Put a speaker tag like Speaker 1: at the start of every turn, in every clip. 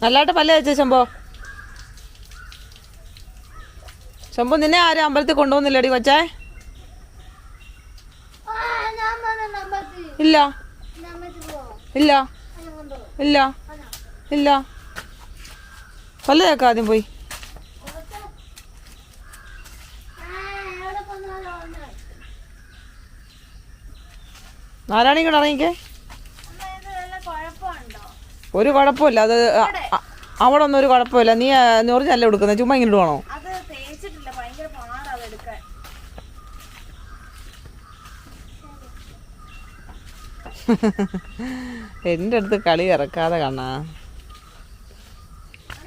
Speaker 1: നല്ലതായിട്ട് പല്ല് വെച്ചേ ശംഭോ. ശംഭു നിന്നെ ആരും അമ്പലത്തിൽ കൊണ്ടുപോകുന്നില്ലടി കൊച്ചേ? ഇല്ല ഇല്ല ഇല്ല ഇല്ല. പല്ല് തേക്കാം ആദ്യം പോയി. ആരാണ് ഇങ്ങോട്ട് ഇറങ്ങിക്കേ? ഒരു കുഴപ്പമില്ല. അത് അവിടെ ഒന്നും ഒരു കുഴപ്പമില്ല. നീ ഞൊറിഞ്ഞല്ല എടുക്കുന്നത്, ചുമ്മാ ഇങ്ങോട്ട് വേണോ? എൻ്റെ അടുത്ത് കളി ഇറക്കാതെ കാണാ.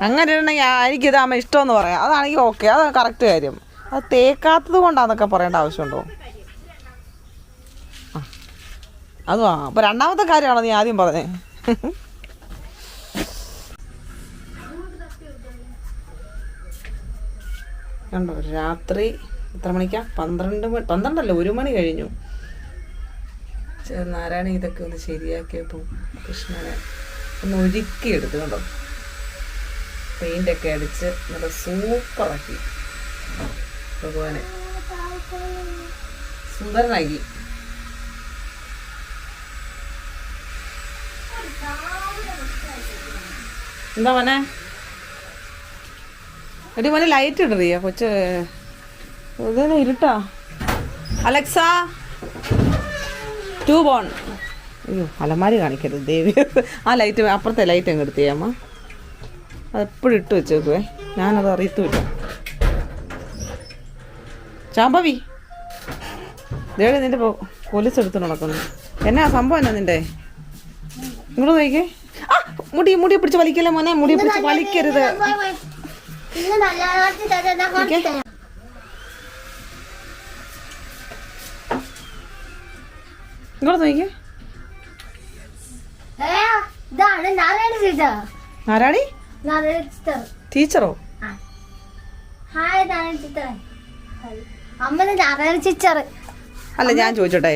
Speaker 1: അങ്ങനെ ഉണ്ടെങ്കിൽ എനിക്കിത് അമ്മ ഇഷ്ടമെന്ന് പറയാം. അതാണെങ്കിൽ ഓക്കെ, അത് കറക്റ്റ് കാര്യം. അത് തേക്കാത്തത് കൊണ്ടാന്നൊക്കെ പറയേണ്ട ആവശ്യമുണ്ടോ? അതും അപ്പോൾ രണ്ടാമത്തെ കാര്യമാണോ നീ ആദ്യം പറഞ്ഞേ? കണ്ടോ, രാത്രി എത്ര മണിക്കാ? 12 1 മണി കഴിഞ്ഞു. നാരായണ ഇതൊക്കെ ഒന്ന് ശരിയാക്കിയപ്പോൾ കൃഷ്ണനെ ഒന്ന് ഒരുക്കിയെടുത്ത്. കണ്ടോ, പെയിൻ്റൊക്കെ അടിച്ച് നല്ല സൂപ്പറാക്കി ഭഗവാനെ സുന്ദരനാക്കി. എന്താ മോനെ? എടി മോനെ ലൈറ്റ് ഇടറിയ കൊച്ച്, ഇതന്നെ ഇരുട്ടാ. Alexa 2 bone. അയ്യോ അലമാരി കാണിക്കരുത് ദേവി. ആ ലൈറ്റ് അപ്പുറത്തെ ലൈറ്റ് അങ്ങ് എടുത്തേ അമ്മ. അതെപ്പോഴും ഇട്ട് വെച്ചേക്കുവേ, ഞാനത് അറിയത്തുമില്ല. ചാമ്പവി ദേവി നിന്റെ പോലീസ് എടുത്ത് നടക്കുന്നു. എന്നാ സംഭവം എന്നാ നിന്റെ? ഇങ്ങോട്ട് നോക്കിക്കേ. ആ മുടി പിടിച്ച് വലിക്കല്ലേ മോനെ, മുടി പിടിച്ച് വലിക്കരുത്. ഇങ്ങോട്ട് നോക്കിക്കേ. ആരാടി ടീച്ചറോ? അല്ല ഞാൻ ചോദിച്ചോട്ടെ,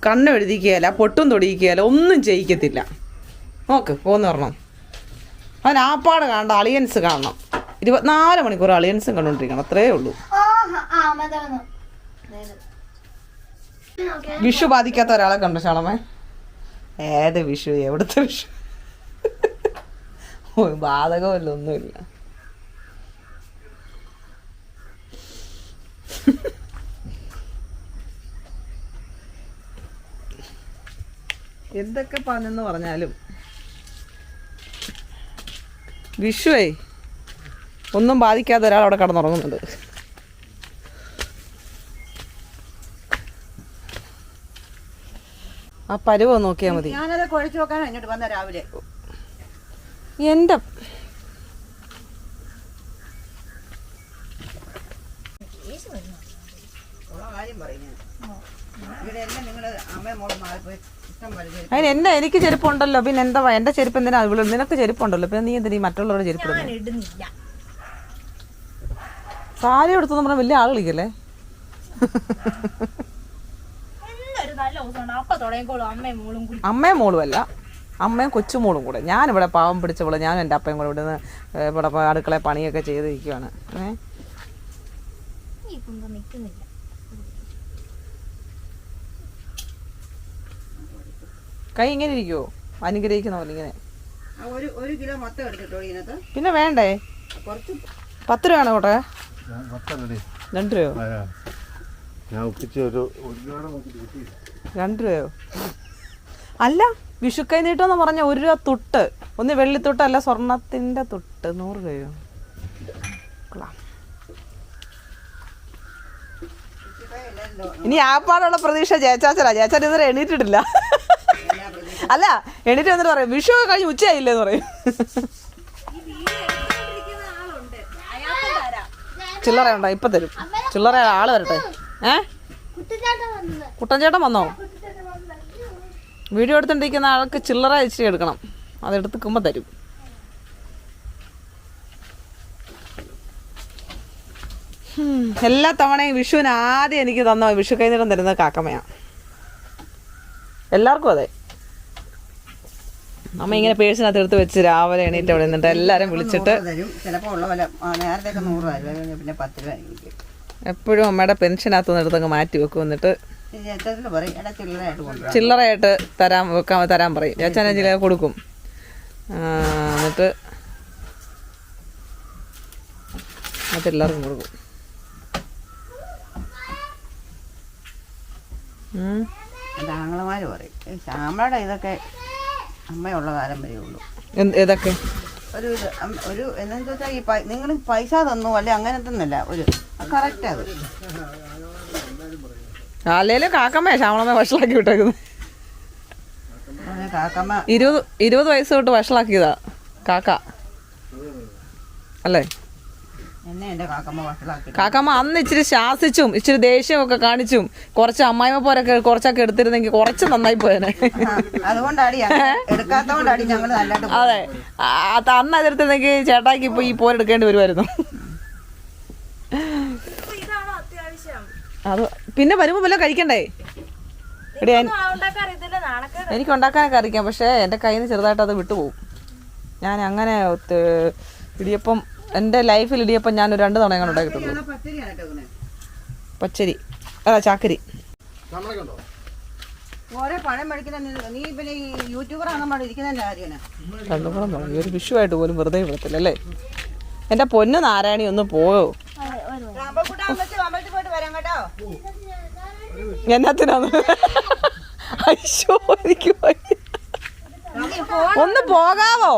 Speaker 1: കണ്ണ് എഴുതിക്കുകയല്ല, പൊട്ടും തൊടിയിക്കുകയല്ല, ഒന്നും ചെയ്യിക്കത്തില്ല. നോക്ക് പോന്ന് പറഞ്ഞോ. അവൻ ആപ്പാട് കാണണ്ട, അളിയൻസ് കാണണം. 24 മണിക്കൂർ അളിയൻസും കണ്ടോണ്ടിരിക്കണം, അത്രേ ഉള്ളൂ. വിഷു ബാധിക്കാത്ത ഒരാളെ കണ്ടോ ശാളമേ? ഏത് വിഷു, എവിടുത്തെ വിഷു? ബാധകമല്ല, ഒന്നുമില്ല. എന്തൊക്കെ പറഞ്ഞെന്ന് പറഞ്ഞാലും വിഷുവേ ഒന്നും ബാധിക്കാതെ ഒരാൾ അവിടെ കടന്നുറങ്ങുന്നുണ്ട്. ആ പരുവ നോക്കിയാൽ മതി.
Speaker 2: ഞാനത് കുഴച്ച് നോക്കാനാണ് ഇങ്ങോട്ട് വന്ന രാവിലെ.
Speaker 1: എൻ്റെ അതിന് എനിക്ക് ചെരുപ്പുണ്ടല്ലോ, പിന്നെ എന്താ എൻ്റെ ചെരുപ്പ് എന്തിനാ ഇവിടെ? നിനക്ക് ചെരുപ്പുണ്ടല്ലോ, പിന്നെ നീ എന്തിനാ മറ്റുള്ളവരുടെ ചെരുപ്പ് ഇടുന്നില്ല? സാരി എടുത്തു പറഞ്ഞാൽ വലിയ ആൾ കളിക്കല്ലേ? അമ്മയും മോളും അല്ല, അമ്മയും കൊച്ചുമോളും കൂടെ. ഞാനിവിടെ പാവം പിടിച്ചവള്, ഞാനും എൻ്റെ അപ്പയും കൂടെ ഇവിടുന്ന് ഇവിടെ അടുക്കള പണിയൊക്കെ ചെയ്തിരിക്കുകയാണ്. കൈ ഇങ്ങനെ ഇരിക്കുവോ? അനുഗ്രഹിക്കുന്ന പോലെ ഇങ്ങനെ.
Speaker 2: 1 കിലോ മൊത്തം എടുത്തിട്ടോ ഇതിനകത്ത്.
Speaker 1: പിന്നെ വേണ്ടേ? 10 രൂപയാണോ കോട്ടെ? 2 രൂപയോ? 2 രൂപയോ? അല്ല, വിഷുക്കൈ നീട്ടമെന്ന് പറഞ്ഞ 1 രൂപ തൊട്ട്. ഒന്ന് വെള്ളിത്തൊട്ടല്ല, സ്വർണത്തിൻ്റെ തൊട്ട്. 100 രൂപയോ? ഇനി ആപ്പാടുള്ള പ്രതീക്ഷ ജയച്ചാച്ചനാ. ജയച്ചാൻ ഇതുവരെ എണീറ്റിട്ടില്ല. അല്ല, എണീറ്റ് വന്നിട്ട് പറയും വിഷു ഒക്കെ കഴിഞ്ഞ് ഉച്ചയായില്ലേന്ന് പറയും. ചില്ലറ ഉണ്ടോ? ഇപ്പം തരും. ചില്ലറ ആള് വരട്ടെ. കുട്ടൻചേട്ടൻ വന്നോ? വീഡിയോ എടുത്തോണ്ടിരിക്കുന്ന ആൾക്ക് ചില്ലറ ഇച്ചിരി എടുക്കണം, അതെടുത്തുക്കുമ്പോൾ തരും. എല്ലാ തവണയും വിഷുവിന് ആദ്യം എനിക്ക് തന്ന വിഷു കൈനീട്ടം തരുന്നത് കാക്കമ്മയാണ്. എല്ലാവർക്കും അതെ. അമ്മ ഇങ്ങനെ പേഴ്സിനകത്ത് എടുത്ത് വെച്ച് രാവിലെ എണീറ്റ് അവിടെ നിന്നിട്ട് എല്ലാവരും വിളിച്ചിട്ട്
Speaker 2: തരും ചിലപ്പോൾ ഉള്ള പോലെ നേരത്തെ 100 രൂപ പിന്നെ 10 രൂപ എനിക്ക്
Speaker 1: എപ്പോഴും അമ്മയുടെ പെൻഷനകത്ത് നിന്ന് എടുത്തങ്ങ് മാറ്റി വെക്കും. എന്നിട്ട്
Speaker 2: ചേട്ടത്തിൽ പറയും എടാ ചില്ലറയായിട്ട് കൊണ്ടുവരാം.
Speaker 1: ചില്ലറയായിട്ട് തരാൻ പറയും. ചേച്ചനെ ചില കൊടുക്കും. എന്നിട്ട് എല്ലാവർക്കും കൊടുക്കും.
Speaker 2: ആങ്ങളമാര് പറയും ശ്യാമളയുടെ ഇതൊക്കെ അമ്മയുള്ള കാലം വരെ ഉള്ളൂ.
Speaker 1: ഏതൊക്കെ
Speaker 2: ഒരു എന്താണെന്ന് വെച്ചാൽ ഈ നിങ്ങൾ പൈസ തന്നു അല്ലെ അങ്ങനത്തെ ഒന്നല്ല ഒരു കറക്റ്റ് അത്.
Speaker 1: അല്ലേലും കാക്കമ്മ ശ്യാമളമ്മ വഷളാക്കി വിട്ടേക്കുന്നത്.
Speaker 2: കാക്കമ്മ
Speaker 1: 20 വയസ്സ് തൊട്ട് വഷളാക്കിയതാ കാക്ക അല്ലേ?
Speaker 2: എന്നെ എന്റെ കാക്കമ്മ വഷളാക്കി.
Speaker 1: കാക്കമ്മ അന്ന് ഇച്ചിരി ശാസിച്ചും ഇച്ചിരി ദേഷ്യമൊക്കെ കാണിച്ചും കുറച്ച് അമ്മായിമ്മ പോരൊക്കെ കുറച്ചൊക്കെ എടുത്തിരുന്നെങ്കിൽ കുറച്ച് നന്നായി പോയനെ.
Speaker 2: അതുകൊണ്ടാടി എടുക്കാത്തോണ്ടാടി ഞങ്ങൾ നല്ലതായിട്ട്.
Speaker 1: അതെ, അന്ന് അതെടുത്തിരുന്നെങ്കിൽ ചേട്ടായിക്ക് ഇപ്പൊ ഈ പോരെടുക്കേണ്ടി വരുമായിരുന്നു. അത് പിന്നെ വരുമ്പോ വല്ല കഴിക്കണ്ടേ? എനിക്ക് ഉണ്ടാക്കാനൊക്കെ അറിയിക്കാം, പക്ഷെ എൻ്റെ കയ്യിൽ നിന്ന് ചെറുതായിട്ട് അത് വിട്ടുപോകും. ഞാൻ അങ്ങനെ ഇടിയപ്പം എൻ്റെ ലൈഫിൽ ഇടിയപ്പം ഞാൻ 2 തവണ അങ്ങനെ ഉണ്ടാക്കിയിട്ടുള്ളൂ. പച്ചരി അല്ല ചാക്കരി.
Speaker 2: ഓരോ പണം മേടിക്കുന്ന നീ പിന്നെ ഈ യൂട്യൂബർ ആണെന്നോ ഇരിക്കുന്ന കാര്യമാണ്.
Speaker 1: കണ്ടുകൂടെ തുടങ്ങി ഒരു വിഷുവായിട്ട് പോലും വെറുതെ വിടത്തില്ല അല്ലേ? എൻ്റെ പൊന്നു നാരായണി ഒന്ന് പോയോ? എന്നാത്തിനാണ് അയ്യോ എനിക്ക് ഒന്ന് പോകാവോ?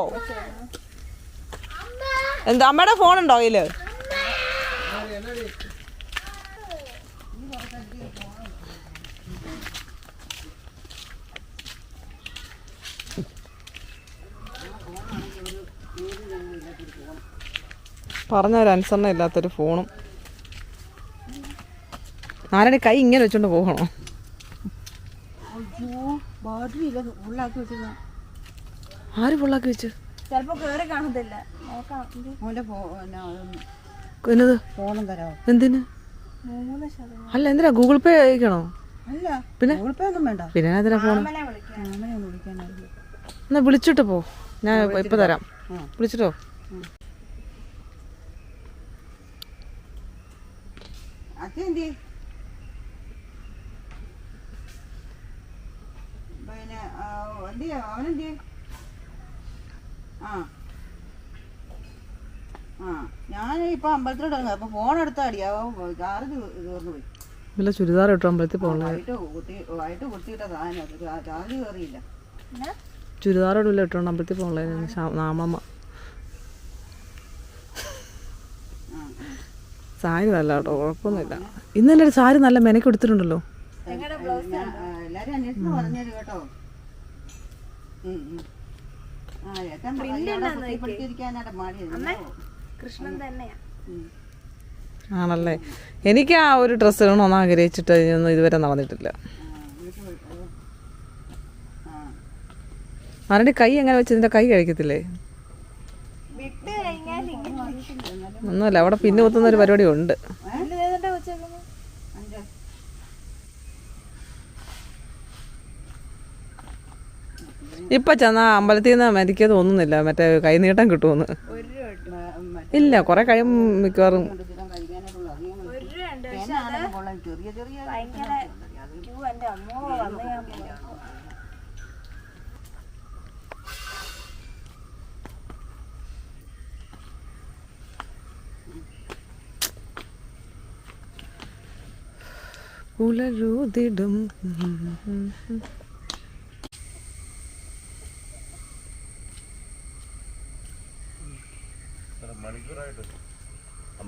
Speaker 1: എന്താ അമ്മയുടെ ഫോണുണ്ടോ കയ്യില്? പറഞ്ഞൊരു അനുസരണം ഇല്ലാത്തൊരു ഫോണും. ആരുടെ കൈ ഇങ്ങനെ വെച്ചോണ്ട് പോകണോ? ആര് പൊള്ളാക്കി വെച്ചു? എന്തിന്? അല്ല എന്തിനാ ഗൂഗിൾ പേ അയക്കണോ? പിന്നെ പിന്നെ എന്തിനാ ഫോൺ? എന്നാ വിളിച്ചിട്ട് പോ, ഞാൻ ഇപ്പൊ തരാം. വിളിച്ചിട്ടോ?
Speaker 2: പിന്നെ അവനെന്തിയെ? ഞാൻ ഇപ്പൊ അമ്പലത്തിലോട്ട് ഇറങ്ങും. അപ്പൊ ഫോൺ എടുത്താടിയാവോ ചാർജ് തീർന്നു പോയി.
Speaker 1: വല്ല ചുരിദാർ ഇട്ടോ അമ്പലത്തിൽ പോകണേ?
Speaker 2: വൈകിട്ട് കുത്തിയിട്ട സാധനം ചാർജ് കയറിയില്ല.
Speaker 1: ചുരിദാറോട് വല്ല ഇട്ടോണ്ട് അമ്പലത്തിൽ പോകണേ? നാമമ്മ സാരി നല്ല കേട്ടോ, കുഴപ്പമൊന്നുമില്ല. ഇന്ന് എൻ്റെ ഒരു സാരി നല്ല മെനക്ക് എടുത്തിട്ടുണ്ടല്ലോ.
Speaker 2: എല്ലാരും അന്വേഷണം പറഞ്ഞത് കേട്ടോ.
Speaker 1: ആണല്ലേ? എനിക്ക് ആ ഒരു ഡ്രസ്സ് ഇടണമെന്ന് ആഗ്രഹിച്ചിട്ട് ഒന്നും ഇതുവരെ നടന്നിട്ടില്ല. ആരുടെ കൈ എങ്ങനെ വെച്ച് ഇതിന്റെ കൈ കഴിക്കത്തില്ലേ? ഒന്നുമല്ല, അവിടെ പിന്നെ കുത്തുന്ന ഒരു പരിപാടി ഉണ്ട്. ഇപ്പൊ ചെന്നാ അമ്പലത്തിൽ നിന്ന് മരിക്കാതെ തോന്നുന്നില്ല മറ്റേ കൈനീട്ടം കിട്ടുമെന്ന്. ഇല്ല, കുറെ കഴിയും മിക്കവാറും. ഉലരൂതിടും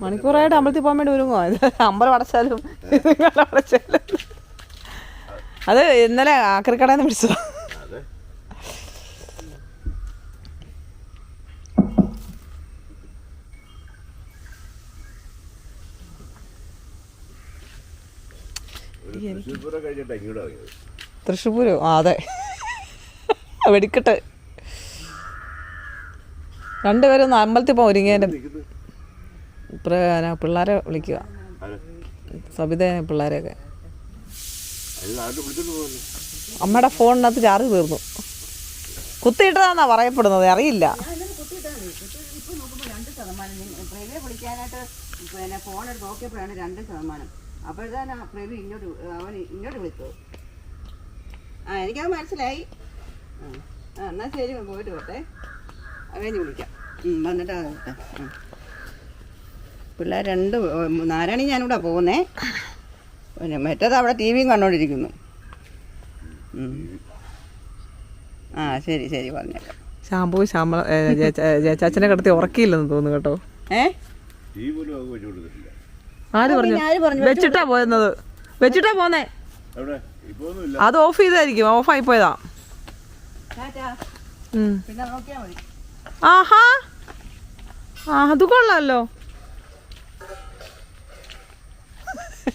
Speaker 1: മണിക്കൂറായിട്ട് അമ്പലത്തിൽ പോകാൻ വേണ്ടി ഒരുങ്ങോ? അമ്പലം അടച്ചാലും അടച്ചാലും. അത് ഇന്നലെ ആക്രിക്കടയിൽ നിന്ന് പിടിച്ചതാ. തൃശ്ശൂരോ? അതെ, വെടിക്കെട്ട്. രണ്ടുപേരും ഒന്ന് അമ്പലത്തിൽ പോകാൻ ഒരുങ്ങിയതിൻ്റെ പിള്ളേരെ വിളിക്കുക, സബിത പിള്ളേരെയൊക്കെ. അമ്മയുടെ ഫോണിനകത്ത് ചാർജ് തീർന്നു. കുത്തിയിട്ടതാന്നാ പറയപ്പെടുന്നത്, അറിയില്ല.
Speaker 2: ഇപ്പൊ നോക്കുമ്പോ 2%. പ്രവ്യെ വിളിക്കാനായിട്ട് പിന്നെ ഫോണെടുത്ത് നോക്കിയപ്പോഴാണ് 2%. അപ്പോഴത്തേന് പ്രവി അവൻ ഇങ്ങോട്ട് വിളിച്ചത്. എനിക്കത് മനസ്സിലായി. എന്നാ ശരി, പോയിട്ട് വരട്ടെ. കഴിഞ്ഞ് വിളിക്കാം. വന്നിട്ട് പിള്ളേർ 2 നാരായണി ഞാനിവിടെ പോകുന്നേ. പിന്നെ മറ്റേത് അവിടെ ടി വിയും കണ്ടോണ്ടിരിക്കുന്നു. ശരി ശരി, പറഞ്ഞേക്കാം.
Speaker 1: ശാമ്പൂ ചേച്ചനെ കിടത്തി ഉറക്കിയില്ലെന്ന് തോന്നുന്നു കേട്ടോ. ആര് പറഞ്ഞു? വെച്ചിട്ടാ പോയെന്നത്, വെച്ചിട്ടാ പോന്നേ. അത് ഓഫ് ചെയ്തായിരിക്കും, ഓഫായി പോയതാ.
Speaker 2: പിന്നെ നോക്കിയാ മതി.
Speaker 1: ആഹാ, അത് കൊള്ളാമല്ലോ.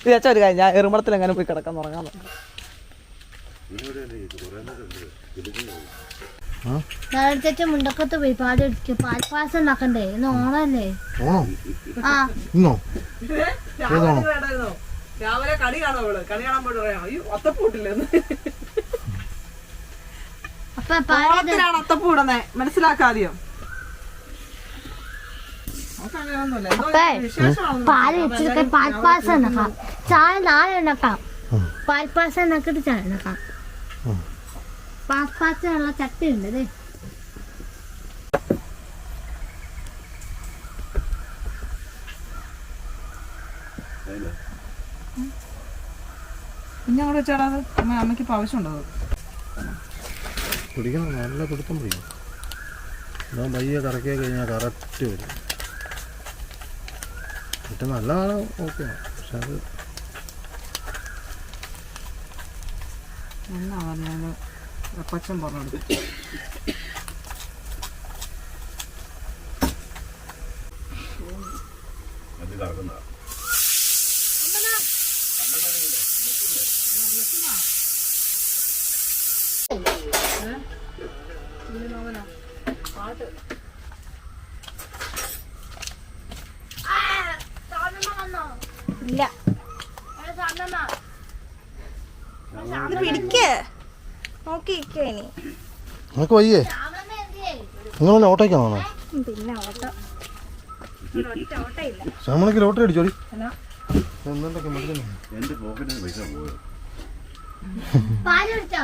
Speaker 1: ചേച്ചാ ഒരു കാര്യം, ഞാൻ എറുമളത്തിൽ എങ്ങനെ പോയി കിടക്കാൻ തുടങ്ങാൻ.
Speaker 3: ചേച്ചി മുണ്ടക്കത്ത് പോയി പാൽപ്പാസം ഉണ്ടാക്കണ്ടേ? ഇന്ന് ഓണല്ലേ?
Speaker 1: രാവിലെ കണി കാണാൻ പോയിട്ടില്ലെന്ന്. അത്തപ്പൂടണേ മനസ്സിലാക്കാതെയോ?
Speaker 3: പാല് വെച്ചിട്ട് പാൽപ്പാസം ഉണ്ടാക്കാം. ചായ നാളെ ഉണ്ടാക്കാം. പാൽപ്പാസം ഉണ്ടാക്കിട്ട് ചായ ഉണ്ടാക്കാം. പാൽപ്പാസമുള്ള ചട്ടി ഉണ്ട്.
Speaker 1: പിന്നെ അങ്ങോട്ട് വെച്ചാടാ, അമ്മയ്ക്ക് ഇപ്പം ആവശ്യമുണ്ടോ?
Speaker 4: പിടിക്കണം, നല്ല പിടുത്തം പിടിക്കണം. ഞാൻ പയ്യെ കറക്കി കഴിഞ്ഞാൽ കറക്റ്റ് വരും. ഏറ്റവും നല്ലതാണ്, ഓക്കെയാണ്. പക്ഷെ അത്
Speaker 1: പച്ചം പറഞ്ഞു.
Speaker 3: ഇല്ല പിടിക്കേ നോക്കിക്കേ. ഇനി
Speaker 4: നമുക്ക് വയ്യേ, നിങ്ങളെന്നെ ഓട്ടോയ്ക്കാണോ?
Speaker 3: പിന്നെ ഓട്ടോ ഇല്ല.
Speaker 4: ശ്യാമണക്ക് ലോട്ടറി അടിച്ചോടി.
Speaker 3: പാല് മേടിച്ചോ?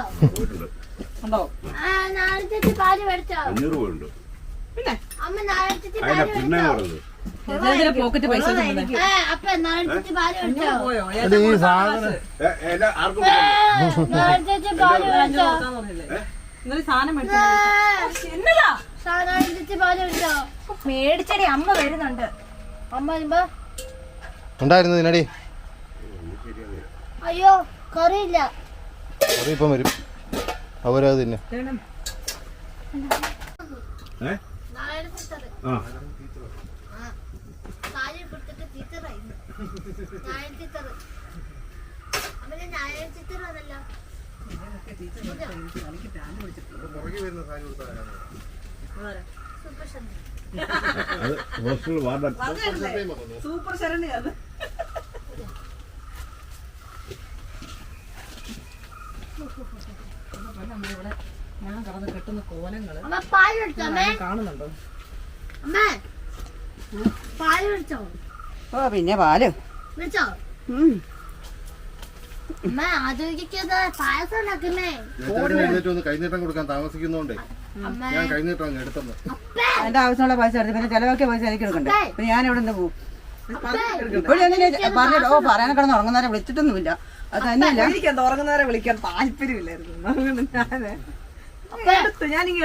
Speaker 3: നാളെ പാല് മേടിച്ചോ?
Speaker 1: പിന്നെ
Speaker 3: അമ്മ നാളെ പാല്
Speaker 1: പോക്കറ്റ് പൈസ
Speaker 3: അപ്പൊ നാളെ പാല് മേടിച്ചോ?
Speaker 4: ഈ സാധനം
Speaker 3: പാല് മേടിച്ചോ? മേടിച്ചടി, അമ്മ വരുന്നുണ്ട്. അമ്മ വരുമ്പോ
Speaker 4: ഉണ്ടായിരുന്നു ഇതിനടി.
Speaker 3: അയ്യോ കറിയില്ല.
Speaker 4: കറി ഇപ്പം വരും, അവരത് തന്നെ.
Speaker 1: സൂപ്പർ ശരണ്യാണ്. നമ്മളിവിടെ ഞാൻ കടന്ന് കെട്ടുന്ന കോലങ്ങള് കാണുന്നുണ്ടോ?
Speaker 3: പാല് മേടിച്ചോ?
Speaker 2: പിന്നെ പാല്
Speaker 3: മേടിച്ചോ? അമ്മ ആദ്യോഗിക്കാതെ പായസം ഉണ്ടാക്കുന്നേ.
Speaker 4: കൈനീട്ടം കൊടുക്കാൻ താമസിക്കുന്നോണ്ടേ ഞാൻ കൈനീട്ടം അങ്ങ് എടുത്തത്.
Speaker 2: എന്റെ ആവശ്യമുള്ള പൈസ എടുത്ത് പിന്നെ ചെലവാക്കിയ പൈസ എനിക്ക് എടുക്കണ്ടേ? പിന്നെ ഞാൻ എവിടെ നിന്ന് പോകും? ഇപ്പോഴും പറഞ്ഞോ, പറയാൻ കിടന്ന് ഉറങ്ങുന്നവരെ വിളിച്ചിട്ടൊന്നുമില്ല. അത് തന്നെയല്ല,
Speaker 1: എനിക്ക് ഉറങ്ങുന്നവരെ വിളിക്കാൻ താല്പര്യമില്ലായിരുന്നു. ഞാനിങ്ങ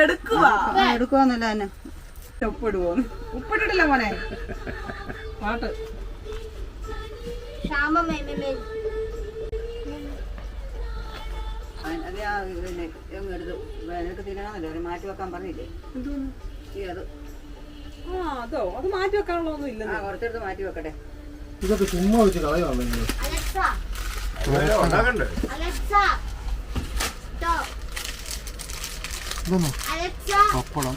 Speaker 2: എടുക്കുവാന്നല്ല തന്നെ.
Speaker 1: ഉപ്പിടുവോ? ഉപ്പിട്ടിട്ടില്ല മോനെ. പാട്ട്
Speaker 2: അത് എടുത്ത് നിനക്ക് തിന്നണമെന്നല്ലേ ഒരു മാറ്റി വെക്കാൻ പറഞ്ഞില്ലേ? ഈ അത്
Speaker 1: അതോ അത് മാറ്റി വെക്കാനുള്ള ഒന്നും ഇല്ല.
Speaker 2: കുറച്ചെടുത്ത് മാറ്റി വെക്കട്ടെ.
Speaker 4: ഇതൊക്കെ ചുമ്മാ വെച്ച് കളയാണല്ലോ നിങ്ങൾ. പപ്പടം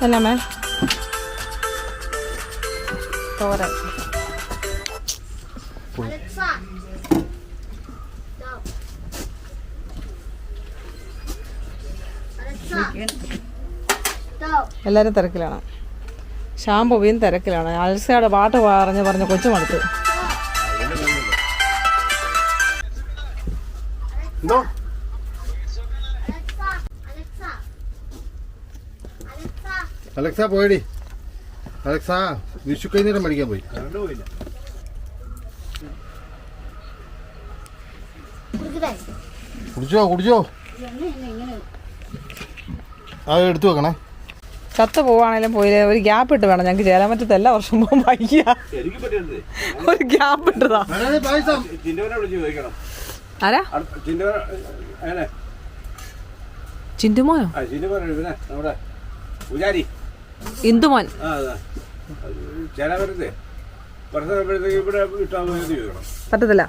Speaker 1: അല്ലേ തോരൻ. എല്ലാവരും തിരക്കിലാണ്. ഷാംപൂവിയും തിരക്കിലാണ്. അൽസയുടെ പാട്ട് പറഞ്ഞ് കൊച്ചു മടുത്തു.
Speaker 4: എന്തോ അലക്സ പോയടി. അലക്സ വിഷു കൈനീരം മേടിക്കാൻ പോയി. കുടിച്ചോ അത് എടുത്തു വെക്കണേ.
Speaker 1: ചത്ത് പോവാണേലും പോയില്ലേ, ഒരു ഗ്യാപ്പ് ഇട്ട് വേണം ഞങ്ങൾക്ക് ചേരാൻ. പറ്റത്ത് എല്ലാ വർഷം പോകും വയ്യ, ഒരു ഗ്യാപ്പ് ഇട്ടതാ. ആരാ ചിന്തുമോയോ? ഇന്ദുമോൻ. പറ്റത്തില്ല.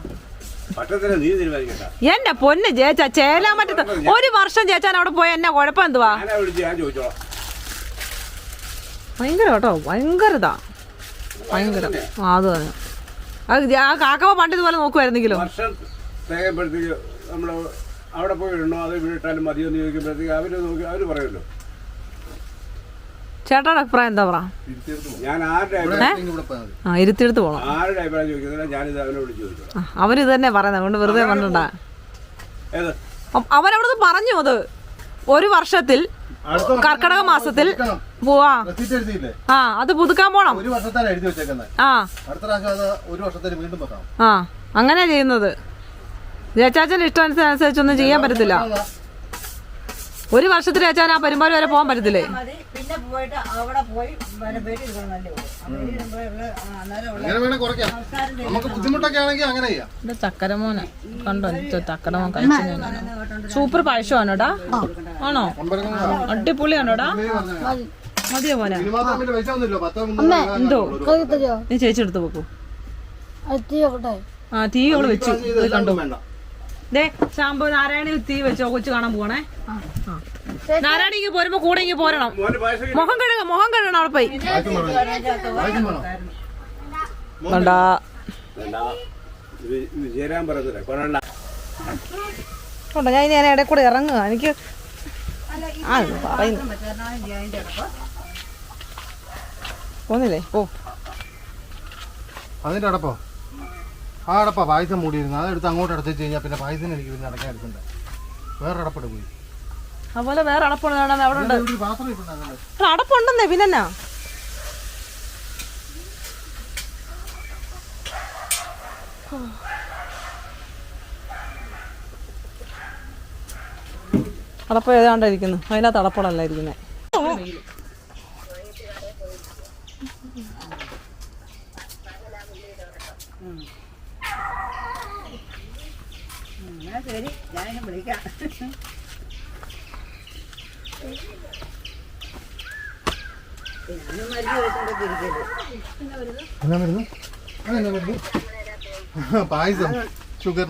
Speaker 1: എന്റെ പൊന്ന് ചേച്ചാ, ചേലാൻ പറ്റത്ത. ഒരു വർഷം ചേച്ചാൻ അവിടെ പോയ എന്നാ കുഴപ്പം എന്തുവാ? ഭയങ്കര കേട്ടോ, ഭയങ്കരതാ, ഭയങ്കര. അത് തന്നെ. അത് ആ കാക്കവ പണ്ട് ഇതുപോലെ നോക്കുമായിരുന്നെങ്കിലും
Speaker 5: നമ്മള് അവിടെ പോയി ഇടണോ അത് വിട്ടാലും മതിയെന്ന് ചോദിക്കുമ്പോഴത്തേക്ക് അവര് പറയുമല്ലോ.
Speaker 1: ചേട്ടായുടെ അഭിപ്രായം എന്താ പറ?
Speaker 5: ഞാൻ ആരുടെ
Speaker 1: ഇരുത്തിയെടുത്ത് പോണം.
Speaker 5: ആരുടെ അഭിപ്രായം ചോദിക്കുന്നില്ല, ഞാനിത് അവനോട് ചോദിച്ചു.
Speaker 1: അവരിത് തന്നെ പറയുന്നത്, അതുകൊണ്ട് വെറുതെ പറഞ്ഞിട്ടാ. അവനവിടുന്ന് പറഞ്ഞു അത് ഒരു വർഷത്തിൽ കർക്കിടക മാസത്തിൽ പോവാ. അത് പുതുക്കാൻ പോണം. അങ്ങനെ ചെയ്യുന്നത്. ചേച്ചാച്ചന്റെ ഇഷ്ടാനുസരിച്ചൊന്നും ചെയ്യാൻ പറ്റത്തില്ല. ഒരു വർഷത്തിൽ ചേച്ചാൻ ആ പെരുമ്പാല് വരെ പോകാൻ പറ്റത്തില്ലേ?
Speaker 2: പിന്നെ പോയിട്ട് അവിടെ പോയി
Speaker 1: ചക്കരമോന കണ്ടോ? ചക്കരമോൻ കഴിച്ചു. സൂപ്പർ പഴശമാണോടാ? ആണോ? അടിപൊളിയാണോടാ? മതിയോ മോനെ? എന്തോ നീ ചേച്ചി എടുത്ത് വെക്കൂ. ആ തീ അവള് വെച്ചു. കണ്ടോ ദേ ശാമ്പു നാരായണി തീ വെച്ചോ. കൊച്ചു കാണാൻ പോകണേ. നാരായണിക്ക് പോരുമ്പോ കൂടെ ഇങ്ങ് പോരണം. മുഖം കഴുകണം അവിടെ പോയി. കൊണ്ടോ ഞാൻ ഇനി ഇടയിൽ കൂടെ ഇറങ്ങുക. എനിക്ക് പറയുന്നു പോന്നില്ലേ? ഓ
Speaker 4: അതിന്റെ അടപ്പോ? ആ അടപ്പാ പായസം മൂടിയിരുന്നു. അതെടുത്ത് അങ്ങോട്ട് അടച്ചു കഴിഞ്ഞാൽ പിന്നെ പായസം എനിക്ക് പിന്നെ അടക്കാൻ എടുക്കണ്ട. വേറെ അടപ്പട പോയി.
Speaker 1: അതുപോലെ വേറെ അടപ്പുണ്ട് അവിടെ ഉണ്ട്.
Speaker 4: പാത്രം ഇട്ടുണ്ടാകണ്ടേ?
Speaker 1: അടപ്പുണ്ടെന്നേ പിന്നെന്നാ. അടപ്പ് ഏതാണ്ടിരിക്കുന്നു. അതിനകത്ത് അടപ്പടല്ല ഇരിക്കുന്നേ.
Speaker 2: ശരി, ഞാനിങ്ങനെ വിളിക്കാം.
Speaker 4: പായസം ഷുഗർ.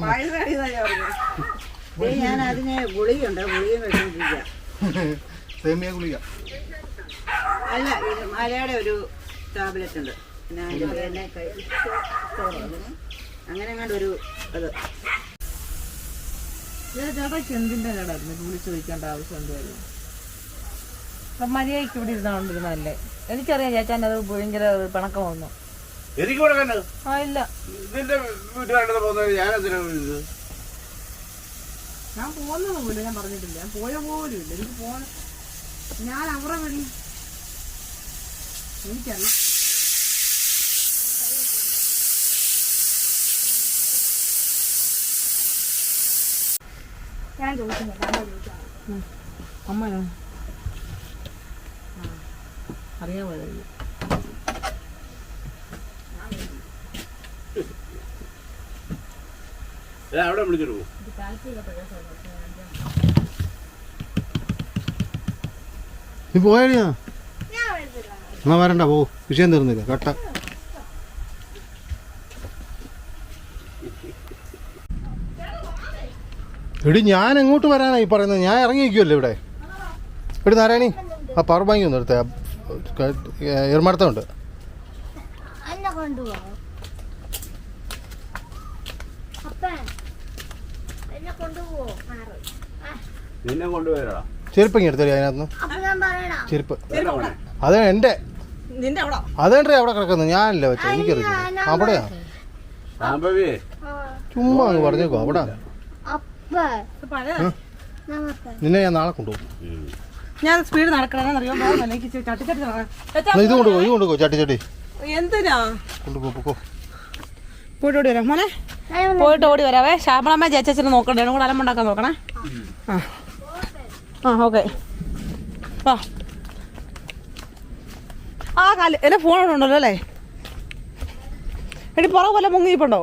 Speaker 2: ഞാൻ അതിന് ഗുളികയുണ്ട്, ഗുളിക കഴിച്ചോണ്ടിരിക്കാം.
Speaker 4: സേമിയ ഗുളിക
Speaker 2: അല്ല, ഇത് മലയുടെ ഒരു ടാബ്ലറ്റ് ഉണ്ട്. അങ്ങനെ കണ്ടൊരു അത്
Speaker 1: ചെന്തിന്റെ കടായിരുന്നു. വിളിച്ചു ചോദിക്കേണ്ട ആവശ്യം എന്തായാലും. മര്യാദയ്ക്ക് ഇവിടെ ഇരുന്നോണ്ടിരുന്നല്ലേ. എനിക്കറിയാം ചേച്ചാൻ അത് ഭയങ്കര പിണക്കം വന്നു.
Speaker 5: എനിക്ക് കൊടുക്കണ്ടത്
Speaker 1: ആ ഇല്ല.
Speaker 5: ഇതിന്റെ വീട്ടുകാരുടെ പോകുന്നത്
Speaker 1: ഞാൻ പോകുന്നത് പോലും ഞാൻ പറഞ്ഞിട്ടില്ല. ഞാൻ പോയ പോലും ഇല്ല. എനിക്ക് പോകാൻ ഞാൻ അവരുടെ വീട്ടിൽ എനിക്കറിയാം.
Speaker 3: ഞാൻ ചോദിക്കുന്നില്ല.
Speaker 1: അമ്മയോ അറിയാൻ പോയതല്ലേ.
Speaker 5: അവിടെ വിളിച്ചിട്ട് പോകും.
Speaker 4: നീ പോയാ? എന്നാ വരണ്ട, പോ. വിഷയം തീർന്നില്ല. കട്ട എടി ഞാൻ എങ്ങോട്ട് വരാനായി പറയുന്നത്? ഞാൻ ഇറങ്ങിയിരിക്കുമല്ലോ ഇവിടെ. എടി നാരായണി, ആ പവർ ബാങ്ക് ഒന്ന് എടുത്തേ. എർമടത്തുണ്ട്.
Speaker 5: നിന്നെ കൊണ്ടുപോയടാ.
Speaker 4: ചെരുപ്പങ്ങി എടുത്തേ അതിനകത്ത്
Speaker 3: അപ്പൊ ഞാൻ പറയണ
Speaker 4: ചെരുപ്പ് അത് എൻ്റെ
Speaker 1: നിന്റെ അവിടെ
Speaker 4: അതേണ്ടേ അവിടെ കിടക്കുന്നത് ഞാനല്ലേ വെച്ചത് എനിക്കറിയില്ല അവിടെയാ
Speaker 5: സാമ്പവി
Speaker 4: ചുമ്മാ അങ്ങ് പറഞ്ഞേക്കോ അവിടെ
Speaker 3: അപ്പ
Speaker 4: നിന്നെ ഞാൻ നാളെ കൊണ്ടുപോകും
Speaker 1: ഞാൻ സ്പീഡ് നടക്കണമെന്നറിയോ എനിക്ക് ചട്ടിച്ചട്ടി
Speaker 4: എന്നാ ഇത് കൊണ്ടുപോ ചട്ടി
Speaker 1: എന്തിനാ
Speaker 4: കൊണ്ടുപോ
Speaker 1: പോയിട്ട് ഓടി വരാം മോനെ പോയിട്ട് ഓടി വരാവേ ശ്യാമളമ്മ ചേച്ചനെ നോക്കണ്ടേ എന്നും കൂടെ അലമ്പുണ്ടാക്കാൻ നോക്കണേ ഓക്കെ ആ ആ കാല് എൻ്റെ ഫോൺ അവിടെ ഉണ്ടല്ലോ അല്ലേ എടി പുറകെ പോലെ മുങ്ങിപ്പുണ്ടോ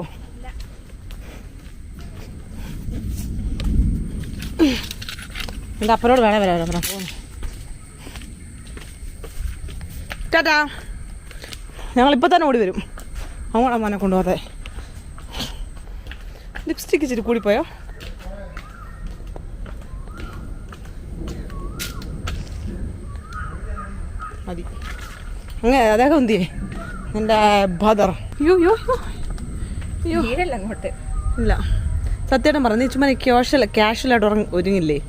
Speaker 1: എൻ്റെ അപ്പനോട് വേണേ വരാം അപ്പന ഫോൺ ടാറ്റാ ഞങ്ങളിപ്പോൾ തന്നെ ഓടി വരും അങ്ങോട്ടാ മോനെ കൊണ്ടുപോകാതെ ലിപ്സ്റ്റിക്ക് ഇച്ചിരി കൂടിപ്പോയോ മതി അങ്ങനെ അദ്ദേഹം എന്തിയേ എൻ്റെ ബദർ അയ്യോ അയ്യോ അയ്യോ അങ്ങോട്ട് ഇല്ല സത്യമായിട്ടും പറഞ്ഞു ചുമ്മാ ക്യാഷ്വലായിട്ട് ഒരുങ്ങില്ലേ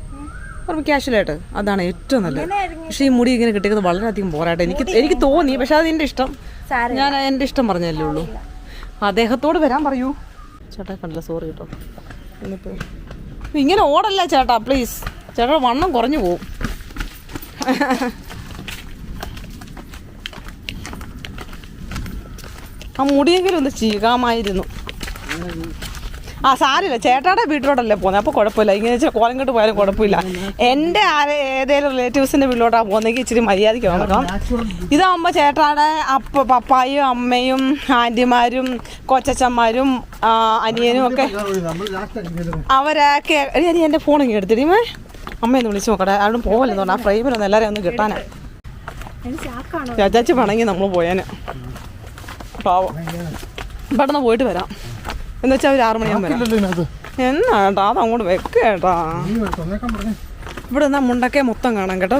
Speaker 1: ഓർമ്മ ക്യാഷ്വലായിട്ട് അതാണ് ഏറ്റവും നല്ലത് പക്ഷേ ഈ മുടി ഇങ്ങനെ കിട്ടിയത് വളരെയധികം പോരാട്ടെ എനിക്ക് തോന്നി പക്ഷെ അതെൻ്റെ ഇഷ്ടം ഞാൻ എൻ്റെ ഇഷ്ടം പറഞ്ഞല്ലേ ഉള്ളൂ അദ്ദേഹത്തോട് വരാൻ പറയൂ ചേട്ടാ കണ്ടില്ല സോറി കേട്ടോ എന്നിപ്പോൾ ഇങ്ങനെ ഓടല്ല ചേട്ടാ പ്ലീസ് ചേട്ടാ വണ്ണം കുറഞ്ഞു പോവും ആ മുടിയെങ്കിലും ഒന്ന് ചീകാമായിരുന്നു ആ സാരില്ല ചേട്ടാടെ വീട്ടിലോട്ടല്ലേ പോകുന്നത് അപ്പോൾ കുഴപ്പമില്ല ഇങ്ങനെ ഇച്ചിരി കോലം കെട്ട് പോയാലും കുഴപ്പമില്ല എൻ്റെ ഏതെങ്കിലും റിലേറ്റീവ്സിൻ്റെ വീട്ടിലോട്ടാണ് പോകുന്നെങ്കിൽ ഇച്ചിരി മര്യാദയ്ക്ക് നടക്കാം ഇതാകുമ്പോൾ ചേട്ടാടെ പപ്പായും അമ്മയും ആൻറ്റിമാരും കൊച്ചച്ചന്മാരും അനിയനും ഒക്കെ അവരൊക്കെ ഇനി എൻ്റെ ഫോണിങ്ങനെ എടുത്തിടിമേ അമ്മയൊന്ന് വിളിച്ച് നോക്കട്ടെ ആരും പോകലെന്ന് പറഞ്ഞാൽ ആ ഫ്രെയിമിലൊന്നും എല്ലാവരും ഒന്ന് കിട്ടാനാ ചേച്ചാച്ചി വേണമെങ്കിൽ നമ്മൾ പോയാന് പാവം പെട്ടെന്ന് പോയിട്ട് വരാം എന്ന് വെച്ചാൽ ഒരു 6 മണിയാകുമ്പോൾ വരാം എന്നാ കേട്ടോ അതങ്ങോട്ട് വെക്ക് കേട്ടാ ഇവിടെ നിന്നാ മുണ്ടക്കെ മൊത്തം കാണാം കേട്ടോ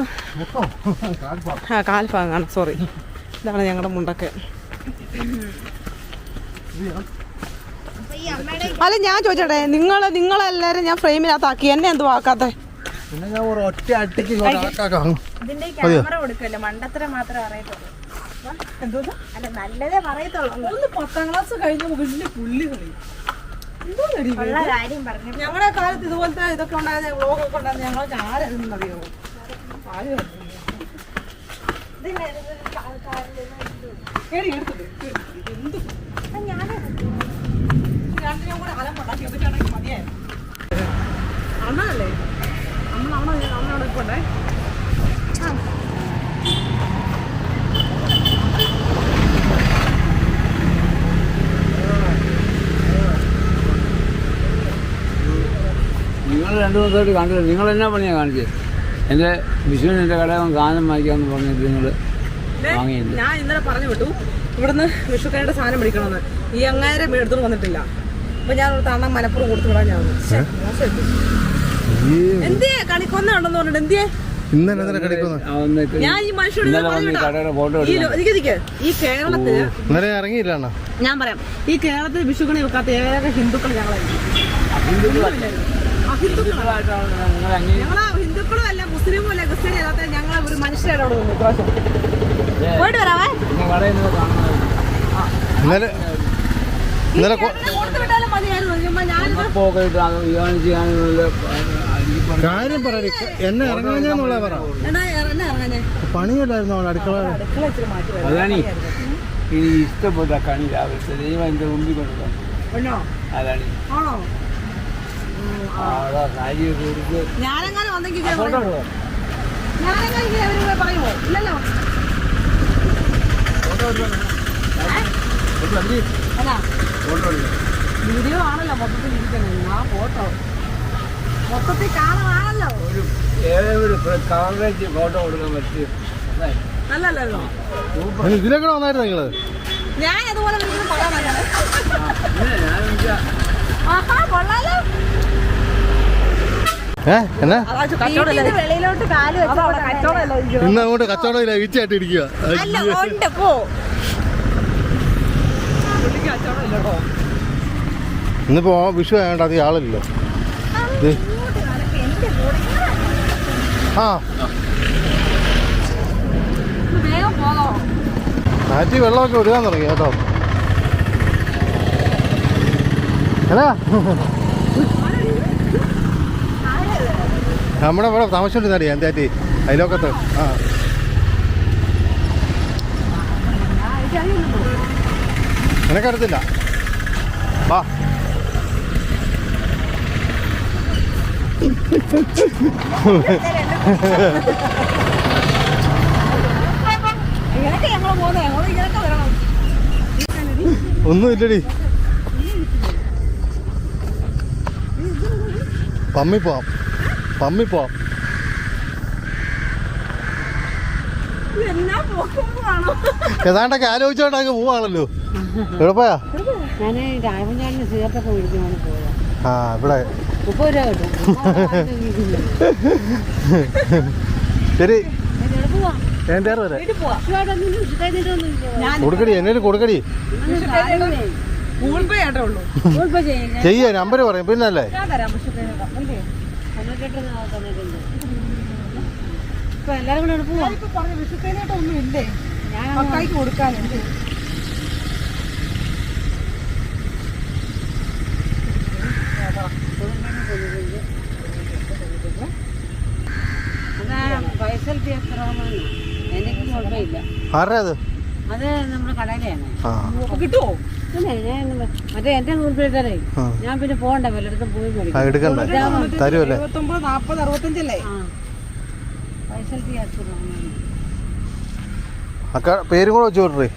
Speaker 1: ആ കാൽഭാഗം കാണാം സോറി ഇതാണ് ഞങ്ങളുടെ മുണ്ടക്കെ അല്ല ഞാൻ ചോദിച്ചോട്ടെ നിങ്ങളെല്ലാരും ഞാൻ ഫ്രെയിമിനകത്താക്കി എന്നെ എന്തോ ആക്കാത്തെ
Speaker 6: ക്യാമറ കൊടുക്കല്ലോ മണ്ടത്തരം മാത്രമേ അറിയത്തുള്ളൂ അല്ല നല്ലതേ പറയത്തുള്ളൂ
Speaker 1: 10ാം ക്ലാസ് കഴിഞ്ഞ വലിയ പുള്ളികളി
Speaker 6: ഉള്ള കാര്യം പറഞ്ഞു
Speaker 1: ഞങ്ങളുടെ കാലത്ത് ഇതുപോലത്തെ ഇതൊക്കെ ഉണ്ടായിരുന്ന വ്ളോഗൊക്കെ ഉണ്ടായിരുന്ന ഞങ്ങൾക്ക് ആരായിരുന്നു അറിയാമോ അണ്ണല്ലേ അമ്മ ഇപ്പോണ്ടേ
Speaker 5: നിങ്ങൾ 2 ദിവസമായിട്ട് കണ്ടില്ല നിങ്ങൾ എന്നാ പണിയാണ് കാണിച്ചത് എൻ്റെ വിഷുവിന് എൻ്റെ കടയിൽ സാധനം വാങ്ങിക്കാമെന്ന് പറഞ്ഞിട്ട് നിങ്ങൾ വാങ്ങിയില്ല
Speaker 1: ഞാൻ ഇന്നലെ പറഞ്ഞു വിട്ടു ഇവിടുന്ന് വിഷുക്കാരുടെ സാധനം മേടിക്കണമെന്ന് ഈ അങ്ങാരം എടുത്തോണ്ട് വന്നിട്ടില്ല അപ്പൊ ഞാൻ ഒരു തണ്ണം മനപ്പുറം കൊടുത്തു വിടാൻ ഞാൻ എന്തിയെ കണിക്കൊന്നുണ്ടെന്ന് പറഞ്ഞിട്ട് എന്തിയെ ഞാൻ ഈ മനുഷ്യരോട് ഈ കേരളത്തില്
Speaker 4: ഇറങ്ങിയില്ല
Speaker 1: ഞാൻ പറയാം ഈ കേരളത്തിൽ വിഷുക്കണി വെക്കാത്ത ഏറെ ഹിന്ദുക്കൾ ഞങ്ങളെ ഹിന്ദുക്കളും അല്ല മുസ്ലിമും അല്ല ക്രിസ്ത്യാനി അല്ലാത്ത ഞങ്ങളെ ഒരു മനുഷ്യരുടെ അവിടെ നിന്ന് പ്രാവശ്യം പോയിട്ട് വരാവേ കൊടുത്തു വിട്ടാലും മതിയായിരുന്നു
Speaker 4: കാര്യം പറ എന്നെ ഇറങ്ങാഞ്ഞാന്നുള്ള പറ പണിയല്ലായിരുന്നു അവിടെ അടുക്കള
Speaker 5: അതാണ് ഇനി ഇഷ്ടപ്പെട്ട കണി രാവിലത്തെ ദൈവം എൻ്റെ ഉണ്ടി കൊണ്ടുവന്നു അതാണ്
Speaker 1: ആണോ
Speaker 5: സാരിയൊക്കെ കൊടുത്ത്
Speaker 1: ഞാനെങ്ങനെ വന്നെങ്കിൽ പറയുമോ ഇല്ലല്ലോ അല്ല വീഡിയോ ആണല്ലോ മൊത്തത്തിൽ ഇരിക്കുന്നത് ആ ഫോട്ടോ മൊത്തത്തിൽ കാണാണല്ലോ
Speaker 5: ഏതൊരു കോൺഗ്രസ് ഫോട്ടോ കൊടുക്കാൻ പറ്റും
Speaker 1: നല്ലല്ലോ
Speaker 4: ഇതിലൊക്കെ വന്നായിരുന്നു നിങ്ങള്
Speaker 1: ഞാൻ അതുപോലെ കൊള്ളാലോ
Speaker 6: വെളിയിലോട്ട് കാല്
Speaker 4: ഇന്ന് അങ്ങോട്ട് കച്ചവടമില്ല ഈച്ചയായിട്ട് ഇരിക്കുക ഇന്നിപ്പോ വിഷു ആയതുകൊണ്ട് അധികം ആളില്ലല്ലോ ആ
Speaker 6: വേഗം പോകാമോ?
Speaker 4: മാറ്റി വെള്ളമൊക്കെ ഒഴുകാൻ തുടങ്ങി കേട്ടോ. അല്ല നമ്മുടെ ഇവിടെ താമസിച്ചോണ്ടിരുന്നാടി എൻ്റെ ആറ്റി അയലോക്കത്ത്. ആ നിനക്കറിയത്തില്ല. വാ
Speaker 6: ഇങ്ങനൊക്കെ ഞങ്ങൾ പോകുന്നത്, ഞങ്ങൾ ഇങ്ങനൊക്കെ വരണം.
Speaker 4: ഒന്നുമില്ലടി. പമ്മി പോവാം.
Speaker 6: എന്നാ പോക്കുമ്പോഴാണോ?
Speaker 4: ഏതാണ്ടൊക്കെ ആലോചിച്ചോണ്ടൊക്കെ പോവാണല്ലോ. എവിടെ പോയാ?
Speaker 2: ഞാൻ രാമചാണ്ടിന് സീർത്തൊക്കെ മേടിക്കാണ് പോയത്.
Speaker 4: ആ ഇവിടെ
Speaker 2: 30 രൂപ കിട്ടും.
Speaker 4: ശരി എൻ്റെ വരെ
Speaker 6: വീട്ടിൽ പോവാം.
Speaker 4: കൊടുക്കടി, എന്നേലും കൊടുക്കടി.
Speaker 6: ഗൂഗിൾ പേ ആയിട്ടേ ഉള്ളൂ.
Speaker 4: ചെയ്യാ നമ്പർ പറയും പിന്നല്ലേ.
Speaker 6: ഞാൻ തരാം. പക്ഷേ
Speaker 2: ഇപ്പൊ എല്ലാരും കൂടെ പോവാം.
Speaker 6: ഞാനിപ്പോ പറഞ്ഞു വിഷുക്കൈനായിട്ട് ഒന്നും ഇല്ലേ? ഞാൻ മക്കായിക്ക് കൊടുക്കാനുണ്ട്.
Speaker 2: പൈസൽ എനിക്ക് കുഴപ്പമില്ല.
Speaker 4: ആരുടെ അത്?
Speaker 2: അത് നമ്മുടെ കടയിലാണ്.
Speaker 4: ആ
Speaker 6: അപ്പൊ കിട്ടുമോ?
Speaker 2: മറ്റേ എന്റെ ഗൂഗിൾ പേ ഇട്ടേ ഞാൻ പിന്നെ പോകണ്ട വല്ലയിടത്തും പോയി
Speaker 4: ആ
Speaker 2: മേടിക്കാം.
Speaker 4: എടുക്കണ്ടേ, തരുമല്ലേ?
Speaker 6: 29, 40, 65 അല്ലേ?
Speaker 2: പൈസൽ
Speaker 4: അക്ക പേരും കൂടെ വെച്ച് വിട്ടേ.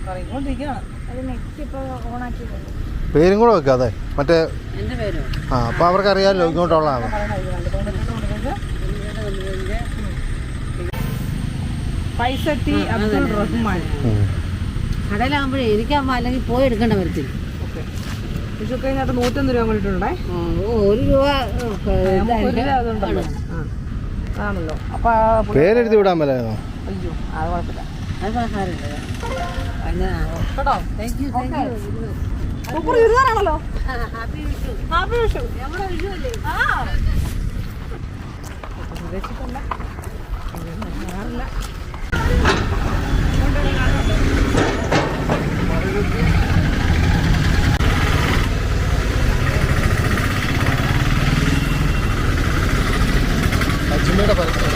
Speaker 6: പറഞ്ഞുകൊണ്ടിരിക്കുകയാണ്. അത് നെക്സ്റ്റ് ഇപ്പൊ ഓണാക്കി
Speaker 4: പേരും കൂടെ വെക്കാതെ മറ്റേ.
Speaker 2: എന്റെ പേരോ?
Speaker 4: ആ അപ്പം അവർക്ക് അറിയാമല്ലോ ഇങ്ങോട്ടുള്ളതാണ്.
Speaker 6: പൈസട്ടി അബ്ദുൾ റഹ്മാൻ.
Speaker 2: കടയിലാകുമ്പോഴേ എനിക്കാകുമ്പോ അല്ലെങ്കിൽ പോയി എടുക്കേണ്ട വരത്തില്ല.
Speaker 6: വിഷുക്കൈനായിട്ട് 101 രൂപ കൊണ്ടിട്ടുണ്ടേ.
Speaker 2: 1 രൂപ
Speaker 6: ആണല്ലോ. അപ്പൊ
Speaker 4: പേരെഴുതി വിടാൻ പറ്റായിരുന്നോ?
Speaker 6: അയ്യോ അത് കുഴപ്പമില്ല.
Speaker 2: അത് സാരമില്ല.
Speaker 6: കേട്ടോ?
Speaker 2: Thank you.
Speaker 6: സൂപ്പർ ഇരുതാനാണല്ലോ.
Speaker 2: ഹാപ്പി വിഷു.
Speaker 6: ഹാപ്പി വിഷു.
Speaker 2: നമ്മുടെ വിഷു അല്ലേ?
Speaker 6: ആ ഉദ്ദേശിക്കണ്ട. മാറില്ല.
Speaker 4: ലക്ഷ്മിയുടെ പരസ്യം.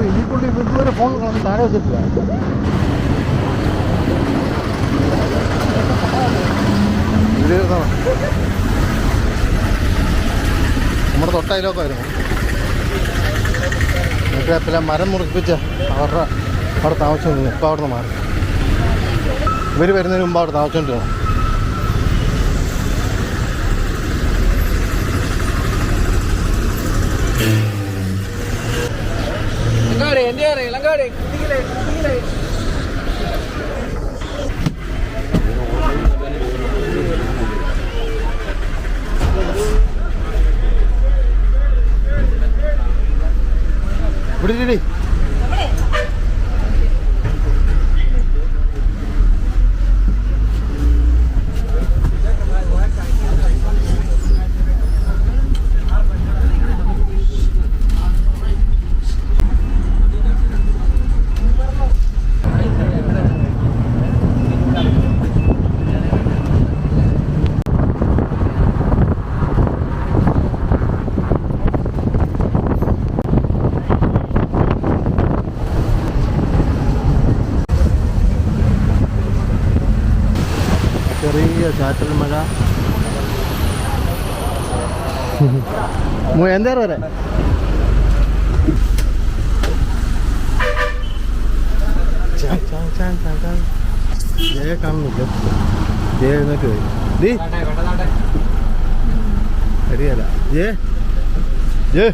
Speaker 4: ഇതിൽക്കൊണ്ട് ഇതുവരെ ഫോൺ താഴെ വെച്ചിട്ടില്ല. നമ്മുടെ തൊട്ടയിലൊക്കെ വരുന്നു. മറ്റേ പിന്നെ മരം മുറിപ്പിച്ച് അവരുടെ അവിടെ താമസിച്ചു. ഇപ്പം അവിടെ നിന്ന് മാറി. ഇവർ വരുന്നതിന് മുമ്പ് അവിടെ താമസിച്ചോണ്ടിരുന്നു. ഇവിടെ ഇരി. ചെറിയ ചാറ്റൽ മഴ. എന്താ വരെ ജയ കാണുന്നില്ല. ജയ എഴുന്നേറ്റ് പോയി. ഡീ അറിയാല. ജയ ജയ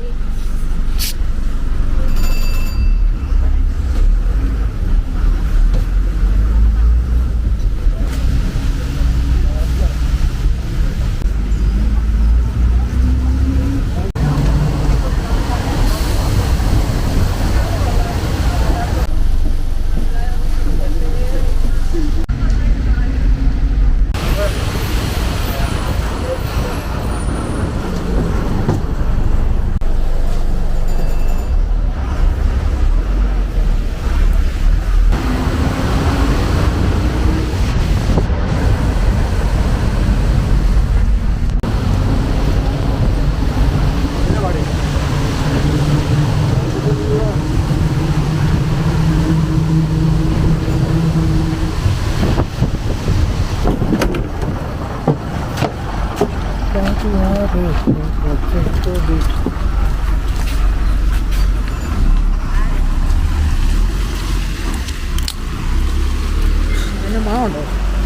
Speaker 1: പിന്നെ മാവുണ്ടോ?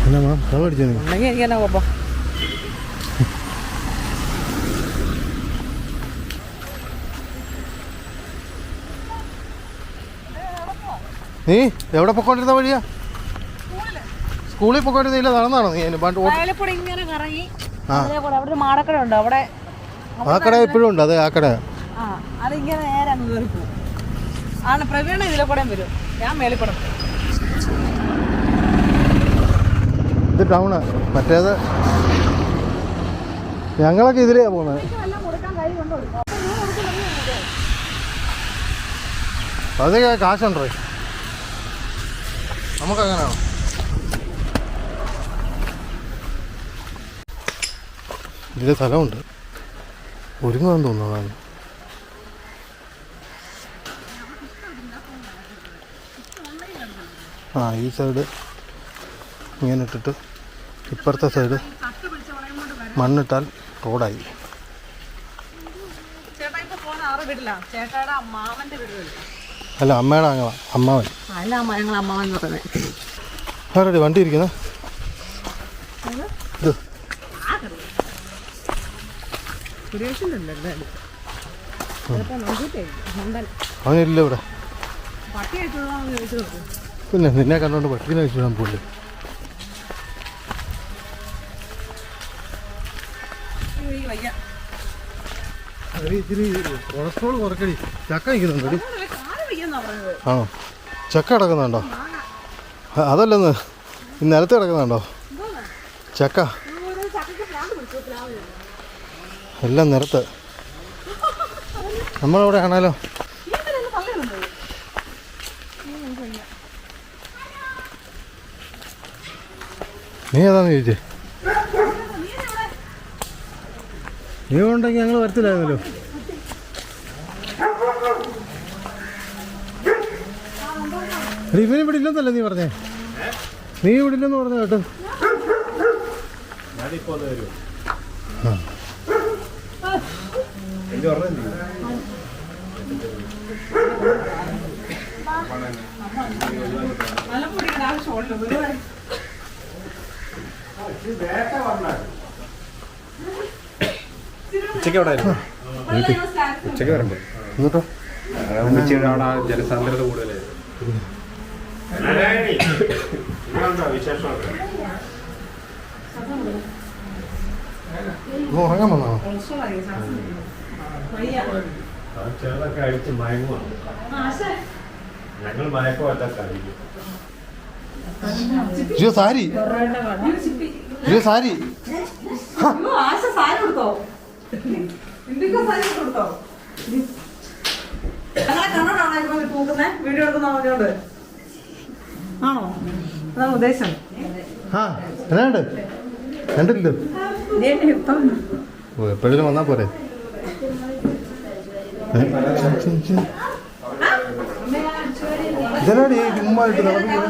Speaker 4: എന്നാ മാ അത് മേടിച്ചു
Speaker 1: ഉണ്ടെങ്കിൽ എനിക്ക് എന്നാ കുഴപ്പം.
Speaker 4: നീ എവിടെ പൊക്കോണ്ടിരുന്ന വഴിയാ? സ്കൂളിൽ പൊക്കോണ്ടിരുന്നില്ല, നടന്നാണോ നീ?
Speaker 1: വയലക്കൂടെ ഇങ്ങനെ കറങ്ങി അവിടെ ഒരു മാടക്കട ഉണ്ട്, അവിടെ
Speaker 4: ആ കട ഇപ്പോഴും ഉണ്ട്. അതെ, ആ കട.
Speaker 1: ആ അതിങ്ങനെ നേരെ അങ്ങ് കയറി പോകും. ആണ് പ്രവീണ ഇതിലെ കൂടെ വരും, ഞാൻ മേളിൽ കൂടെ പോകും.
Speaker 4: ഇത് ടൗണ്. മറ്റേത് ഞങ്ങളൊക്കെ ഇതിലെയാ പോകുന്നത്. അതൊക്കെ കാശുണ്ടോ? നമുക്കങ്ങനെയാണോ? ഇതിൽ സ്ഥലമുണ്ട്. ഒരുങ്ങാൻ തോന്നുന്നതാണ്. ആ ഈ സൈഡ് ഇങ്ങനെ ഇട്ടിട്ട് ഇപ്പുറത്തെ സൈഡ് മണ്ണിട്ടാൽ റോഡായി. അല്ല, അമ്മയുടെ അങ്ങനെ അമ്മാവൻ.
Speaker 1: അല്ല ഞങ്ങൾ അമ്മാവൻ എന്ന് പറയുന്നത്.
Speaker 4: ആരടി വണ്ടി ഇരിക്കുന്നത്? ഇത് അവനില്ല ഇവിടെ. പിന്നെ നിന്നെ കണ്ടോണ്ട് പട്ടിനെ വെച്ചിടാൻ പോലെ. ഇത്തിരി കൊളസ്ട്രോൾ കുറക്കടി. ചക്ക നിൽക്കുന്നുണ്ടടി. ആ, ചക്ക കിടക്കുന്നുണ്ടോ? അതല്ലെന്ന് ഈ നിലത്ത് കിടക്കുന്നുണ്ടോ ചക്ക? എല്ലാം നിരത്ത്. നമ്മളവിടെ ആണല്ലോ. നീ ഏതാന്ന് ചോദിച്ചേ? നീ ഉണ്ടെങ്കിൽ ഞങ്ങൾ വരത്തില്ലായിരുന്നല്ലോ. ഇവന് ഇവിടെ ഇല്ലെന്നല്ലേ നീ പറഞ്ഞേ? നീ ഇവിടെ ഇല്ലെന്ന് പറഞ്ഞു കേട്ടോ. ആ,
Speaker 7: ഉച്ചയ്ക്ക് അവിടെ ഉച്ചയ്ക്ക് വരണ്ടേ?
Speaker 4: എന്നിട്ടോ
Speaker 7: ഉച്ചയുടെ അവിടെ ജനസാന്ദ്രത കൂടുതലായിരുന്നു.
Speaker 4: ഉറങ്ങാൻ വന്നോ?
Speaker 7: ചെറുതൊക്കെ അടിച്ച് മയങ്ങുവാണ്. ഞങ്ങൾ മയക്കമല്ല കഴിക്കും.
Speaker 4: ജിയോ സാരി, ജിയോ സാരി.
Speaker 1: വീഡിയോ എടുക്കുന്ന ആണോ? അതാണ് ഉദ്ദേശം.
Speaker 4: ആ എന്നാണ്ട് കണ്ടില്ലല്ലോ. ഓ, എപ്പോഴും വന്നാൽ പോരെ. ഇതനാടി ചുമ്മായിട്ട് നടക്കുന്നത്.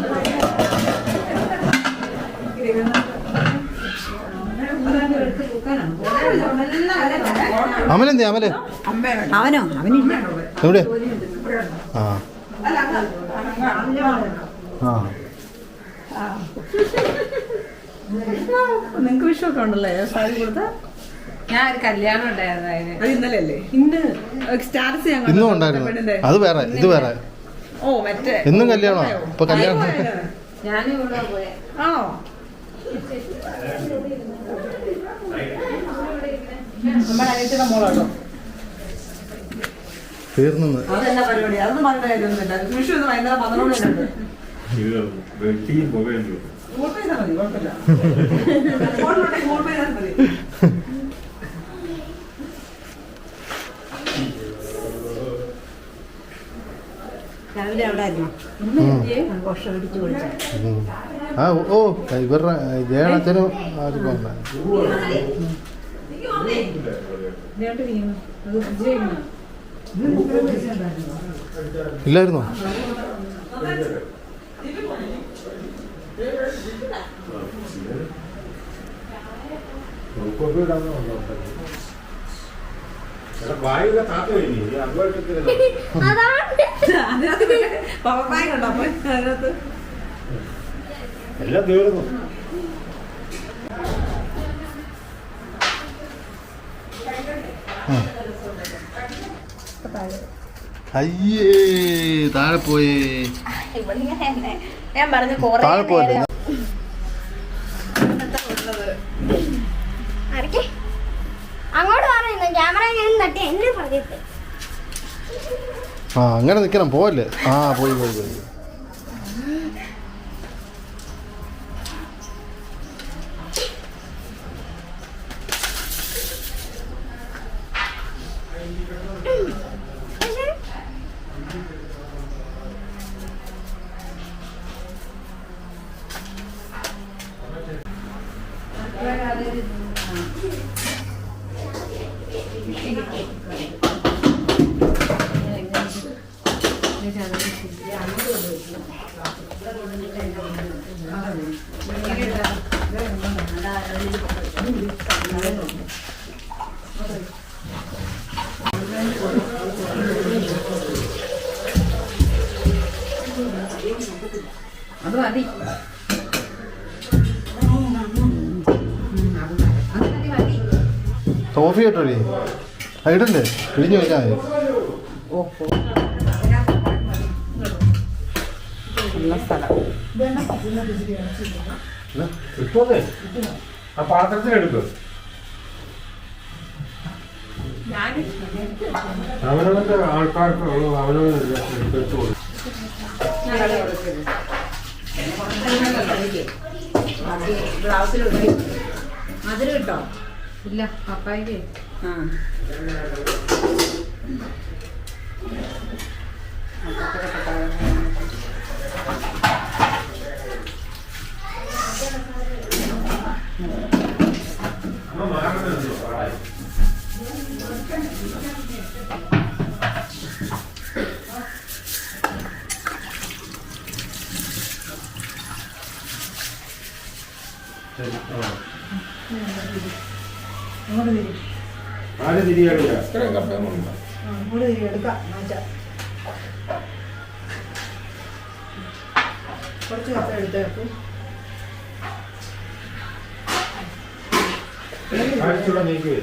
Speaker 4: അമലെന്തേ? അമല്
Speaker 2: അവനോ? അവനില്ല.
Speaker 4: എവിടെ? ആ ആ,
Speaker 1: നിങ്ങക്ക് വിഷമൊക്കെ ഉണ്ടല്ലേ സാരി കൊടുത്ത?
Speaker 6: ഞാൻ ഒരു കല്യാണം ഉണ്ടായിരുന്നു അതിന്.
Speaker 1: അത് ഇന്നലെ അല്ലേ? ഇന്ന് സ്റ്റാറ്റസ് ഞാൻ
Speaker 4: ഇന്നും ഉണ്ടായിരുന്നു. അത് വേറെ, ഇത് വേറെ.
Speaker 1: ഓ മറ്റേ
Speaker 4: എന്നും കല്യാണോ? ഇപ്പൊ കല്യാണം.
Speaker 6: ഞാനും ഇവിടെ പോയെ.
Speaker 1: ആണോ? നമ്മുടെ അനിയത്തിയുടെ മോളാട്ടോ.
Speaker 4: തീർന്നു.
Speaker 1: അതെന്നാ പരിപാടി? അതൊന്നും പറഞ്ഞ കാര്യമൊന്നുമില്ല. വിഷു ഇന്ന് വൈകുന്നേരം 12 മണിയുണ്ട്. ഗൂഗിൾ പേ ചെയ്താൽ മതി, കുഴപ്പമില്ല. ഫോണിലുണ്ടെങ്കിൽ ഗൂഗിൾ പേ ചെയ്താൽ മതി.
Speaker 2: രാവിലെ അവിടെ ആയിരുന്നു. വർഷം ഇടിച്ചു വിളിച്ചു.
Speaker 4: ആ ഓ, ഇവരുടെ ജയണച്ചനും ആർക്കും ഇല്ലായിരുന്നോ?
Speaker 7: വായുവിലെ താത്ത കഴിഞ്ഞു ഈ അറുപത്തെട്ടിന്
Speaker 6: അതിനകത്ത് പവർ ബാങ്ക് ഉണ്ടോ അപ്പൊ അതിനകത്ത്
Speaker 7: എല്ലാം തീർന്നു.
Speaker 4: അയ്യേ താഴെ പോയേ.
Speaker 3: ഞാൻ പറഞ്ഞു
Speaker 4: താഴെ പോയല്ലേ.
Speaker 3: അങ്ങോട്ട് പറയുന്നു ക്യാമറ ഞാൻ തട്ടി എന്നെ പറഞ്ഞിട്ട്
Speaker 4: ആ അങ്ങനെ നിൽക്കണം പോവല്ലേ. ആ പോയി പോയി പോയി.
Speaker 2: അത് മതി.
Speaker 4: ടോഫി കേട്ടോടി ഇടണ്ടേ പിഴിഞ്ഞു വെച്ചാൽ മതി.
Speaker 2: ഓഹോ
Speaker 7: ഇപ്പോഴേ ആ പാത്രത്തിലെടുക്കും. അവനവന്റെ ആൾക്കാർക്ക് അവനവൻ എടുത്തു കൊടുക്കും.
Speaker 2: മധുരം കിട്ടോ?
Speaker 6: ഇല്ല പപ്പായ്ക്ക്
Speaker 2: ആ
Speaker 7: ആരും തിരിയാറില്ല.
Speaker 6: അങ്ങോട്ട് തിരി എടുക്കാം മാറ്റാം. കുറച്ച് കപ്പ എടുത്തേക്കും.
Speaker 7: ആഴ്ചയുടെ നീക്കി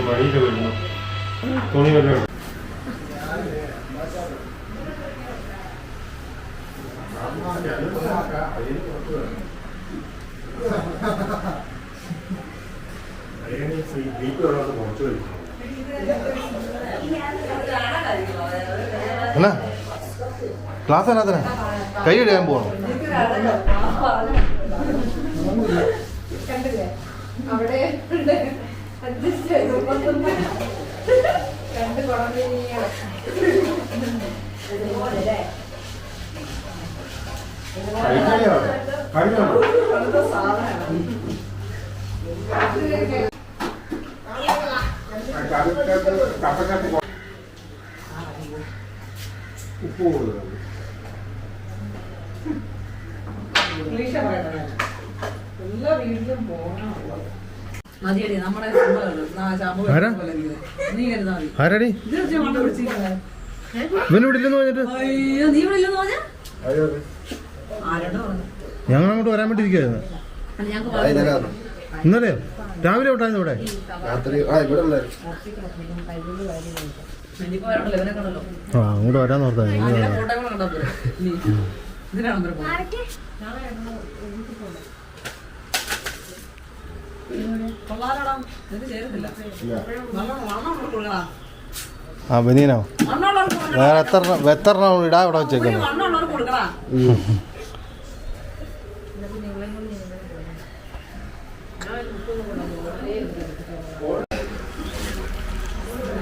Speaker 7: മടിയിൽ വരുന്നു തുണി വല്ല
Speaker 4: എന്നാ ക്ലാസ് എന്നാ കൈ ഇടാൻ പോകണം.
Speaker 6: കണ്ടില്ലേ അവിടെ അഡ്ജസ്റ്റ് ചെയ്തു രണ്ട് കുഴമ്പ സാധനമാണ്.
Speaker 7: ഉപ്പ് കൂടുതൽ
Speaker 6: ഇംഗ്ലീഷ് പറയണത് എല്ലാ വീട്ടിലും പോകണം.
Speaker 2: മതിയടി നമ്മുടെ
Speaker 4: ആരാ?
Speaker 2: നീ കരുതാ മതി.
Speaker 4: ആരാടി
Speaker 2: ഇത് വെച്ച് കൊണ്ട് വിളിച്ചിരിക്കുന്നത്.
Speaker 4: ഇവനിവിടെ ഇല്ലെന്ന് പറഞ്ഞിട്ട്
Speaker 2: അയ്യോ നീ ഇവിടെ ഇല്ലെന്ന് പറഞ്ഞാ ആരോട് പറഞ്ഞു?
Speaker 4: ഞങ്ങൾ അങ്ങോട്ട് വരാൻ വേണ്ടി ഇരിക്കുവായിരുന്നു.
Speaker 2: അല്ല ഞങ്ങൾക്ക്
Speaker 4: ഇന്നലെയോ രാവിലെ വിട്ടായിരുന്നു ഇവിടെ.
Speaker 2: ഇനിയിപ്പോ വരണ്ടല്ലോ ഇവനെ കണ്ടല്ലോ.
Speaker 4: ആ അങ്ങോട്ട് വരാന്ന് ഓർത്തായിരുന്നു.
Speaker 2: ഫോട്ടോ കണ്ടാ പോരെ. ഇതിനാണ് കൊള്ളാലോടാ. ഇത് ചേരുന്നില്ല. കൊടുക്കടാ.
Speaker 4: ആ ബനീനോ
Speaker 2: മണ്ണുള്ളവർക്ക് കൊടുക്കടാ.
Speaker 4: വേറെ എത്ര ഇടാ ഇവിടെ വെച്ചേക്കുന്നു.
Speaker 2: മണ്ണുള്ളവർക്ക് കൊടുക്കടാ.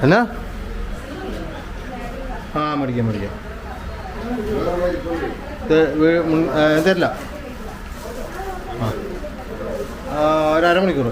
Speaker 4: എന്നാ ആ മേടിക്കാം മേടിക്കാം. തരില്ല. ഒരു അരമണിക്കൂർ.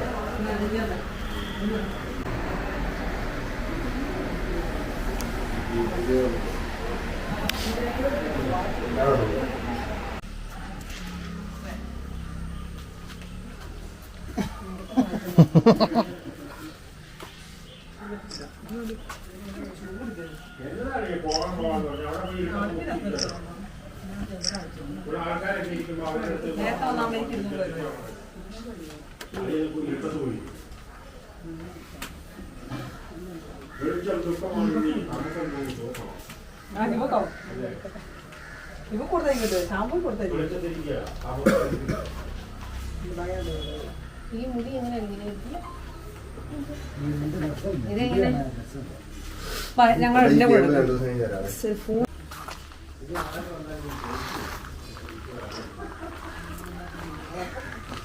Speaker 6: ഇവ കൊടുത്തേക്കട്ടെ, ഷാമ്പൂ കൊടുത്തേക്ക്. ഈ മുടി എങ്ങനെ ഞങ്ങൾ എന്റെ ഫോൺ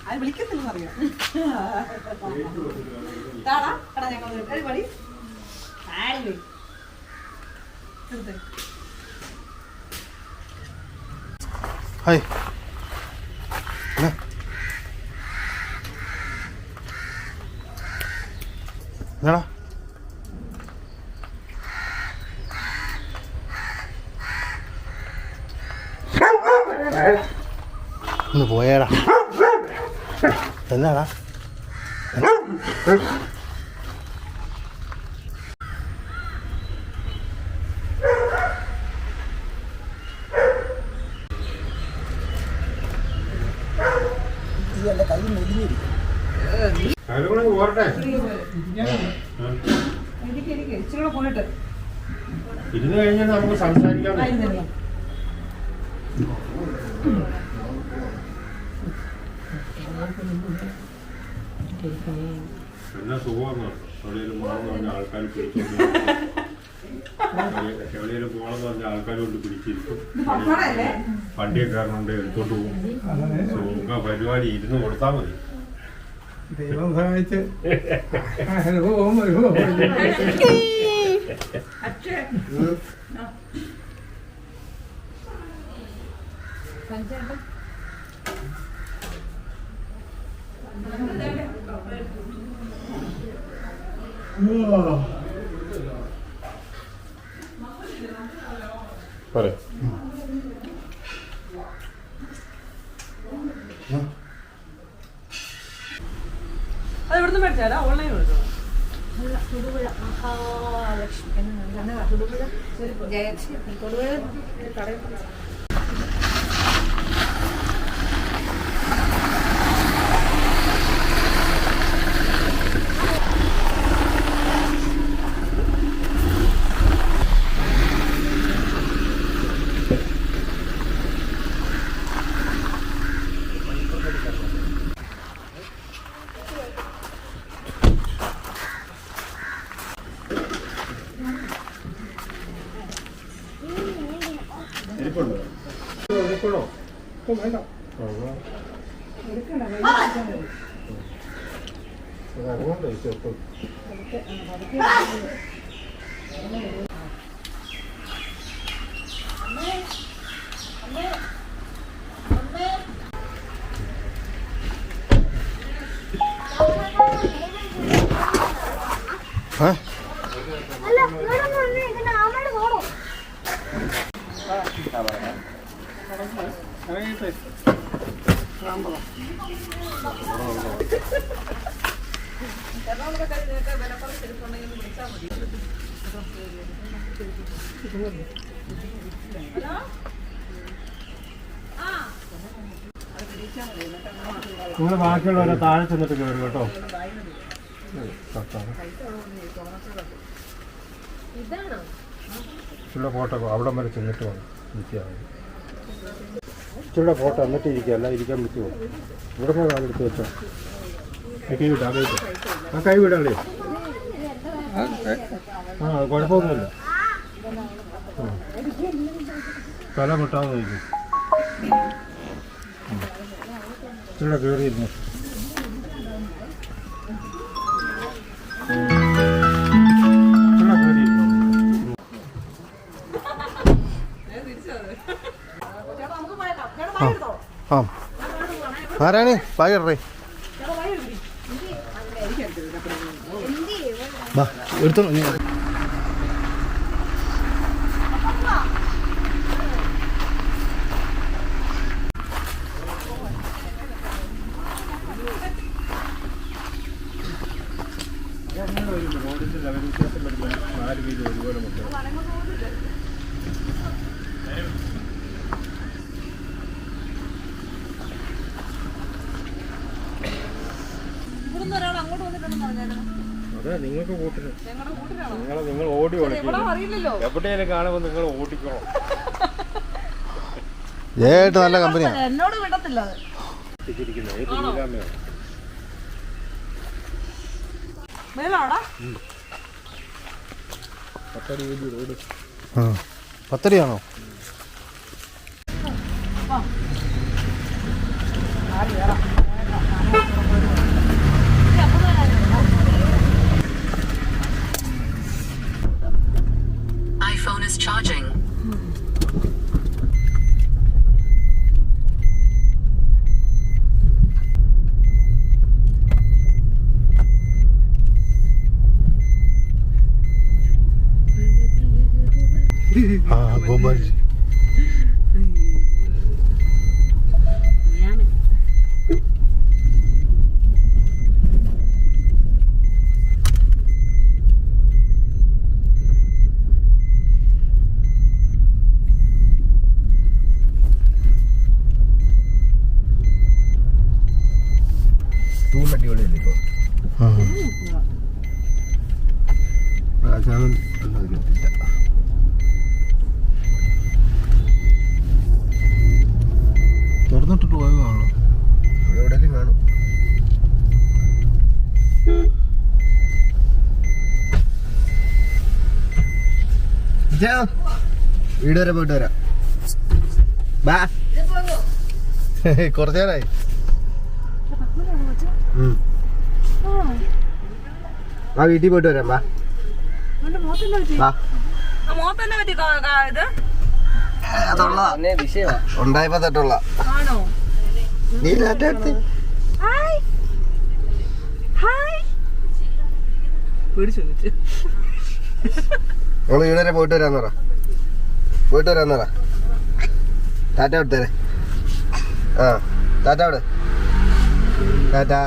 Speaker 6: അത് വിളിക്കത്തില്ലെന്നറിയാം. ഞങ്ങൾ പണി
Speaker 4: ഹായ്. എന്നാടാ ഒന്ന് പോയേടാ. എന്നാടാ
Speaker 7: പോരട്ടെ.
Speaker 6: ഇച്ചിരി പോയിട്ട്
Speaker 7: ഇരുന്ന് കഴിഞ്ഞാൽ നമുക്ക് സംസാരിക്കാം. എന്നാ സുഖമെന്നോ എവിടെയെങ്കിലും പോകണമെന്ന് പറഞ്ഞ ആൾക്കാർ പിടിച്ചിരിക്കും. എവിടെയെങ്കിലും പോകണമെന്ന് പറഞ്ഞ ആൾക്കാർ കൊണ്ട് പിടിച്ചിരിക്കും. വണ്ടിയൊക്കെ കാരണമുണ്ട് എടുത്തോണ്ട് പോകും. സുഖ പരിപാടി ഇരുന്ന് കൊടുത്താൽ മതി.
Speaker 5: ദൈവം സഹായിച്ച് അനുഭവം അനുഭവം.
Speaker 7: പറയാം.
Speaker 6: അത് ഇവിടുന്ന് മേടിച്ചാലാ ഓൺലൈൻ മേടിച്ചോ?
Speaker 3: അല്ല ഇവിടെ ആമയുടെ പോണോ?
Speaker 7: നിങ്ങൾ ബാക്കിയുള്ളവരെ താഴെ ചെന്നിട്ട് കയറും കേട്ടോ. ഇച്ചിരി ഫോട്ടോ അവിടെ വരെ ചെന്നിട്ട് വേണം ഇരിക്കാൻ. ഇച്ചിരി ഫോട്ടോ എന്നിട്ട് ഇരിക്കുക, അല്ല ഇരിക്കാൻ പറ്റുമോ? ഇവിടെ പോയി കാലെടുത്ത് വെച്ചോ. കൈ വിട്ടാ കൈ ആ കൈ വിടാളേ. ആ കുഴപ്പമൊന്നുമില്ല. തല മുട്ടാന്ന് നോക്കും. ഇച്ചിരി കയറിയിരുന്നു.
Speaker 4: ആ നാരായണി ബാഗ് ഇടറേ എടുത്തോ.
Speaker 7: റോഡിന്റെ ലെവൽ വ്യത്യാസം വരുമ്പോൾ 4 പേര് ഒരുപോലെ മുട്ട. അതെ നിങ്ങൾക്ക് കൂട്ടിന് നിങ്ങൾ ഓടി
Speaker 6: അറിയില്ലല്ലോ.
Speaker 7: എവിടെയെങ്കിലും കാണുമ്പോൾ നിങ്ങൾ ഓടിക്കണം.
Speaker 4: ഏട്ട് നല്ല കമ്പനിയാണ്.
Speaker 6: എന്നോട് വിടത്തില്ല അത്. മേലാടാ
Speaker 4: പത്തടിയാണോ?
Speaker 8: iPhone is charging.
Speaker 4: गोबर തുറന്നിട്ടിട്ട് പോയതാണോ? എവിടെയെങ്കിലും കാണും. വീട് വരെ പോയിട്ട് വരാം. കുറച്ചു നേരമായി. ആ വീട്ടിൽ പോയിട്ട് വരാം. ഉണ്ടായപ്പോ തൊട്ടുള്ള നമ്മള് വീട് വരെ പോയിട്ട് വരാന്ന് പറ. ടാറ്റ വിട്ടേരെ. ആ ടാറ്റ വിട്. ടാറ്റാ.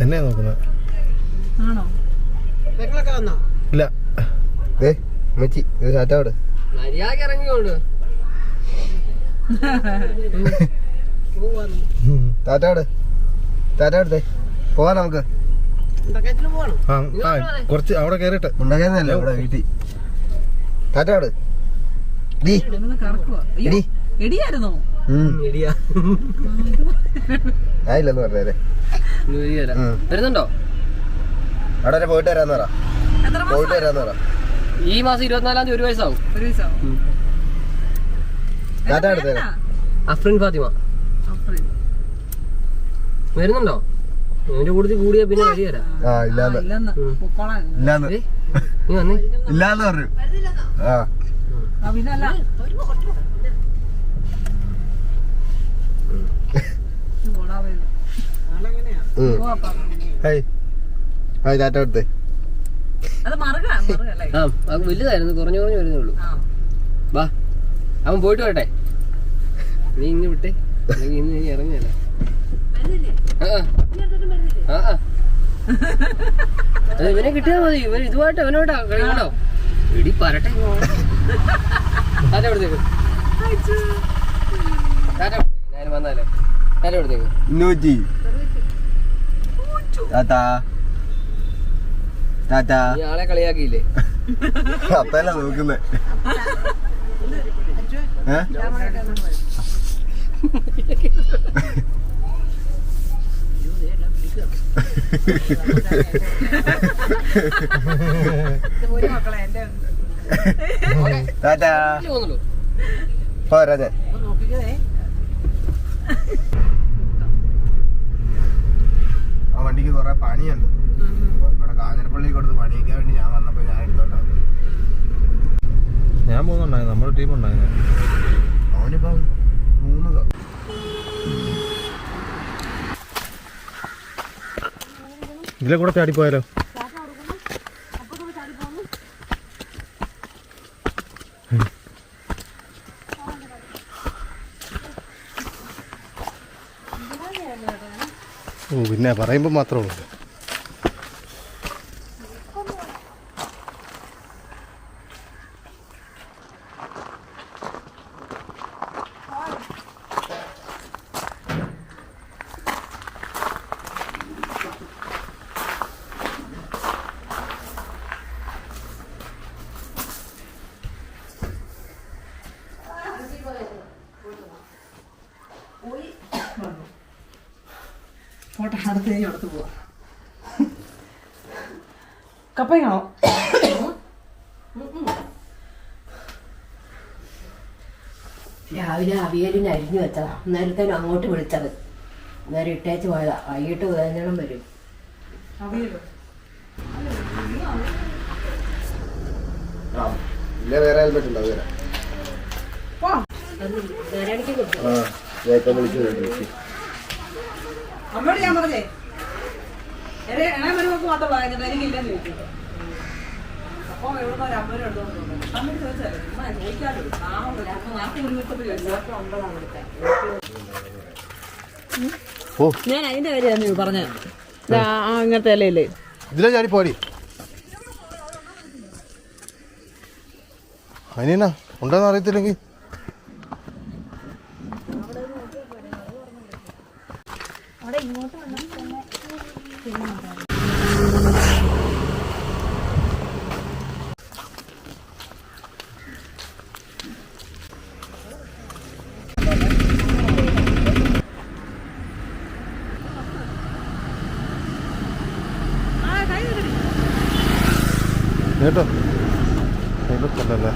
Speaker 4: എന്നെ നോക്കുന്നത് ഇല്ല. മെച്ചി ടാറ്റ വിട്. ടാറ്റ വിടേ പോവാ നമുക്ക്. കുറച്ച് അവിടെ കയറിട്ട് ഉണ്ടാക്കാന്നല്ലേ ഇവിടെ വീട്ടിൽ. ടാറ്റ വിട്. ആയില്ലെന്ന് പറഞ്ഞേ.
Speaker 9: വരുന്നുണ്ടോ?
Speaker 4: അവിടെ വരെ പോയിട്ട് വരാന്ന് പറ.
Speaker 9: ഈ മാസം 24-ാം തീയതി 1 വയസ്സാവും.
Speaker 4: ടാറ്റ എടുത്തേ.
Speaker 9: അഫ്രീൻ ഫാത്തിമ വരുന്നുണ്ടോ? എന്റെ കൂടുതൽ കൂടിയാ പിന്നെ വഴി തരാം.
Speaker 4: ഇല്ലാന്ന്
Speaker 9: നീ വന്നേ.
Speaker 4: ഇല്ലാന്ന് പറഞ്ഞു. ടാറ്റ എടുത്തേ.
Speaker 9: വലുതായിരുന്നു, കുറഞ്ഞു വരുന്നേ ഉള്ളൂ. വാ അവൻ പോയിട്ട് വരട്ടെ. നീ ഇന്ന് വിട്ടേ, ഇന്ന് നീ ഇറങ്ങിയല്ല. ഇവനെ കിട്ടിയാൽ മതി. ഇവൻ ഇതുമായിട്ട് അവനോട്ടാ കളിക്കണോ? ഇടി പറട്ടെ. ടാറ്റ കൊടുത്തേക്ക്. ഞാൻ വന്നാലേ ടാറ്റ കൊടുത്തേക്ക്. നീ ആളെ കളിയാക്കിയില്ലേ?
Speaker 4: അപ്പല്ല നോക്കുന്നേ. പോരാ ആ വണ്ടിക്ക് കൊറേ പണിയുണ്ട്. ഇവിടെ കാഞ്ഞിരപ്പള്ളി കൊടുത്ത് പണിയിക്കാൻ വേണ്ടി ഞാൻ വന്നപ്പോ ഞാൻ എടുത്തോണ്ടാവും.
Speaker 7: ഞാൻ പോകുന്നുണ്ടായിരുന്നു, നമ്മുടെ ടീം ഉണ്ടായിരുന്നു. അവനിപ്പം 3 ഇതിലെ കൂടെ ചാടിപ്പോയാലോ? ഓ പിന്നെ പറയുമ്പോൾ മാത്രമേ ഉള്ളൂ.
Speaker 1: പോട്ടെ, അടുത്ത് പോവാം. കപ്പയാണോ?
Speaker 10: രാവിലെ അവിയലിന് അരിഞ്ഞു വെച്ചതാ, നേരത്തേനും അങ്ങോട്ട് വിളിച്ചത്. നേരെ ഇട്ടേച്ച് പോയതാ, വൈകിട്ട് വേദനം വരും.
Speaker 4: വേറെ ഹെൽമെറ്റ് ഉണ്ടോ?
Speaker 2: അമ്മയോട് ഞാൻ പറഞ്ഞേ എണമരുമൊക്കെ മാത്രമല്ല എനിക്കില്ലെന്ന് ചോദിച്ചു. അപ്പോൾ എവിടെ ഒരു അമ്മ എടുത്തോണ്ട് അമ്മ ചോദിച്ചാലേ ചോദിക്കാതെ ഞാൻ അതിന്റെ കാര്യമാണ് പറഞ്ഞത്. ഇങ്ങനത്തെ ഇലയില്ലേ
Speaker 4: ഇതിലെ ചാടിപ്പോടി. അതിനാ ഉണ്ടോന്ന് അറിയത്തില്ലെങ്കിൽ കേട്ടോ. ഹെൽമെറ്റല്ലേ?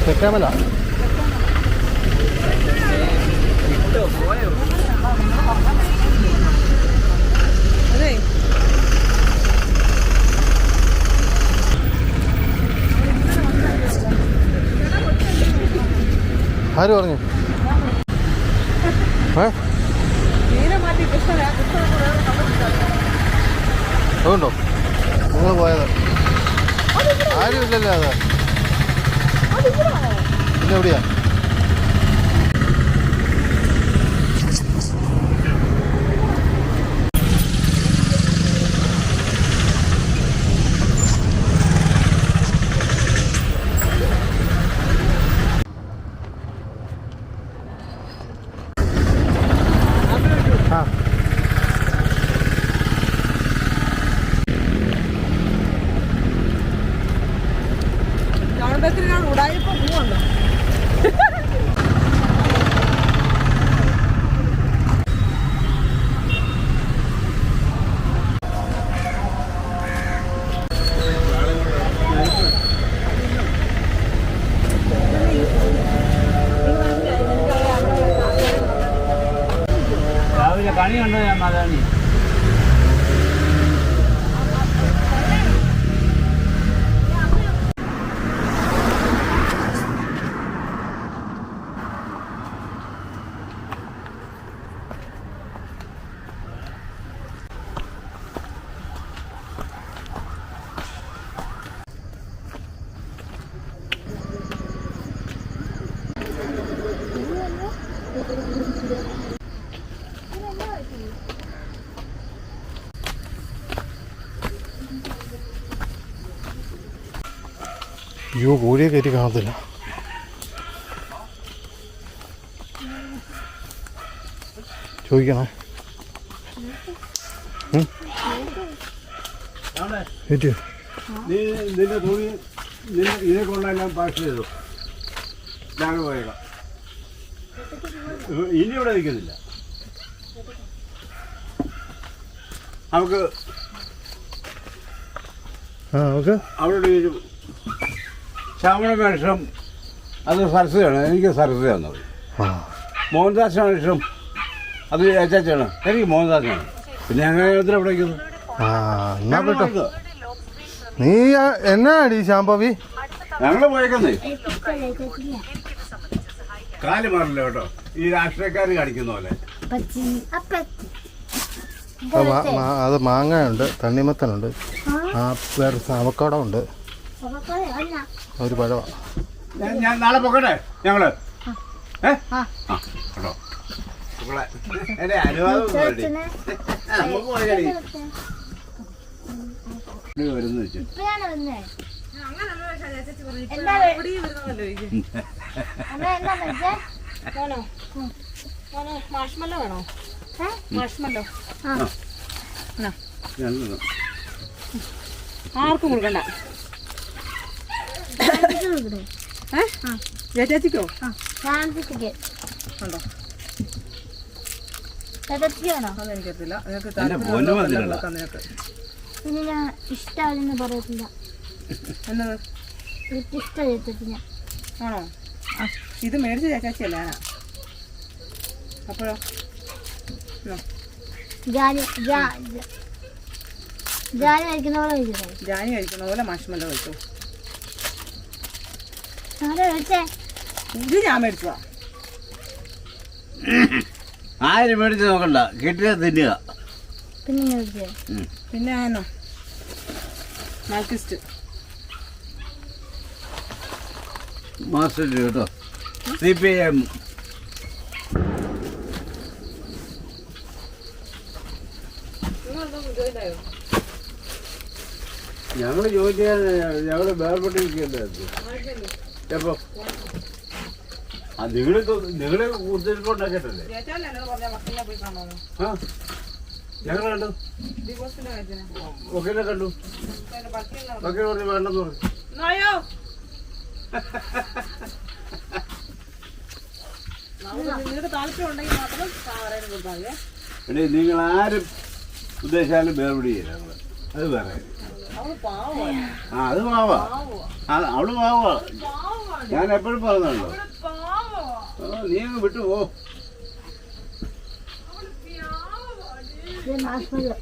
Speaker 4: തെക്കാമല ആര് പറഞ്ഞു? അതുകൊണ്ടോ നിങ്ങൾ പോയത്? ആരും ഇല്ലല്ലോ. അത് പിന്നെ എവിടെയാ?
Speaker 2: ഉടായിപ്പോ പോവുണ്ടോ?
Speaker 5: രാവിലെ കണി കണ്ടോ ഞാൻ മാതാണി?
Speaker 4: അയ്യോ, കോഴിയെ കയറ്റി കാണത്തില്ല. ചോദിക്കണേ. ഏറ്റു
Speaker 7: നീ നിന്റെ തുണി ഇതിനെ കൊണ്ടെല്ലാം പാക്ക് ചെയ്തു. ഞങ്ങൾ പോയേക്കാം. ഇനി ഇവിടെ നിൽക്കുന്നില്ല. നമുക്ക്
Speaker 4: ഓക്കെ
Speaker 7: അവിടെ ഒരു ശ്യാമള വേഷം അത് സരസ്വതിയാണ്. എനിക്ക് സരസ്വതി തന്നത്. മോഹൻദാസാണ് ഇഷ്ടം. അത് ഏച്ചാച്ചാണ്. എനിക്ക് മോഹൻദാസാണ്. പിന്നെ അങ്ങനെ എത്ര ഇവിടെ വയ്ക്കുന്നു?
Speaker 4: എന്നാ കേട്ടോ നീ എന്നാ അടി ശാംഭവി
Speaker 7: ഞങ്ങൾ പോയേക്കുന്നേ. കാല് മാറില്ല കേട്ടോ. ഈ രാഷ്ട്രീയക്കാർ കാണിക്കുന്ന പോലെ.
Speaker 4: അത് മാങ്ങയുണ്ട്, തണ്ണിമത്തനുണ്ട്, വേറെ അവക്കാടോ ഉണ്ട്, ഒരു പഴമാണ്.
Speaker 7: ഞാൻ നാളെ പോകട്ടെ ഞങ്ങള്. കേട്ടോ എന്റെ അനുവാദം വരുന്ന വെച്ചു.
Speaker 6: മാഷ്മല്ലോ വേണോ? മാഷ്മല്ലോ ആർക്കും കൊടുക്കണ്ട. ചേച്ചിക്കോ? ഉണ്ടോ? അതെനിക്കറിയില്ല. നിനക്ക്
Speaker 3: പിന്നെ ഞാൻ ഇഷ്ടമാണെന്ന് പറയത്തില്ല.
Speaker 6: എന്നത്
Speaker 3: ഇഷ്ടം
Speaker 6: ആണോ? ഇത് മേടിച്ച ചേച്ചാച്ചിയല്ല ഞാനാ. അപ്പോഴോ
Speaker 3: ജാനി കഴിക്കുന്ന പോലെ കഴിച്ചോ?
Speaker 6: ജാനി കഴിക്കുന്ന പോലെ മാഷ്മല്ലോ കഴിച്ചോ? ഇത് ഞാൻ മേടിച്ചതാ.
Speaker 7: ആരും മേടിച്ച് നോക്കണ്ട, കിട്ടിയാ തിന്നുക.
Speaker 6: പിന്നെ ആണോ മാർക്കിസ്റ്റ്
Speaker 7: മാസ്റ്റർ കേട്ടോ. CPIM ഞങ്ങൾ ജോലി ചെയ്യാൻ ഞങ്ങൾ വേർപെട്ടിരിക്കേണ്ടായിരുന്നു. എപ്പോ നിങ്ങളെ ഉദ്ദേശിക്കൊണ്ടാക്കിട്ടല്ലേ? ഞങ്ങൾ കണ്ടു, വക്കീലെ കണ്ടു. വക്കീൽ പറഞ്ഞു വേണ്ടെന്ന് പറഞ്ഞു.
Speaker 6: നിങ്ങൾക്ക് താല്പര്യം ഉണ്ടെങ്കിൽ മാത്രം കൊടുത്താൽ
Speaker 7: എടേ, നിങ്ങൾ ആരും ഉദ്ദേശിച്ചാലും വേർപെടി ചെയ്യില്ല. അത് വേറെ. അത് പാവാ. അവള് പാവാ. ഞാൻ എപ്പോഴും പറഞ്ഞല്ലോ. നീ അങ്ങ് വിട്ടു പോ.
Speaker 3: മാഷ്മല്ലോ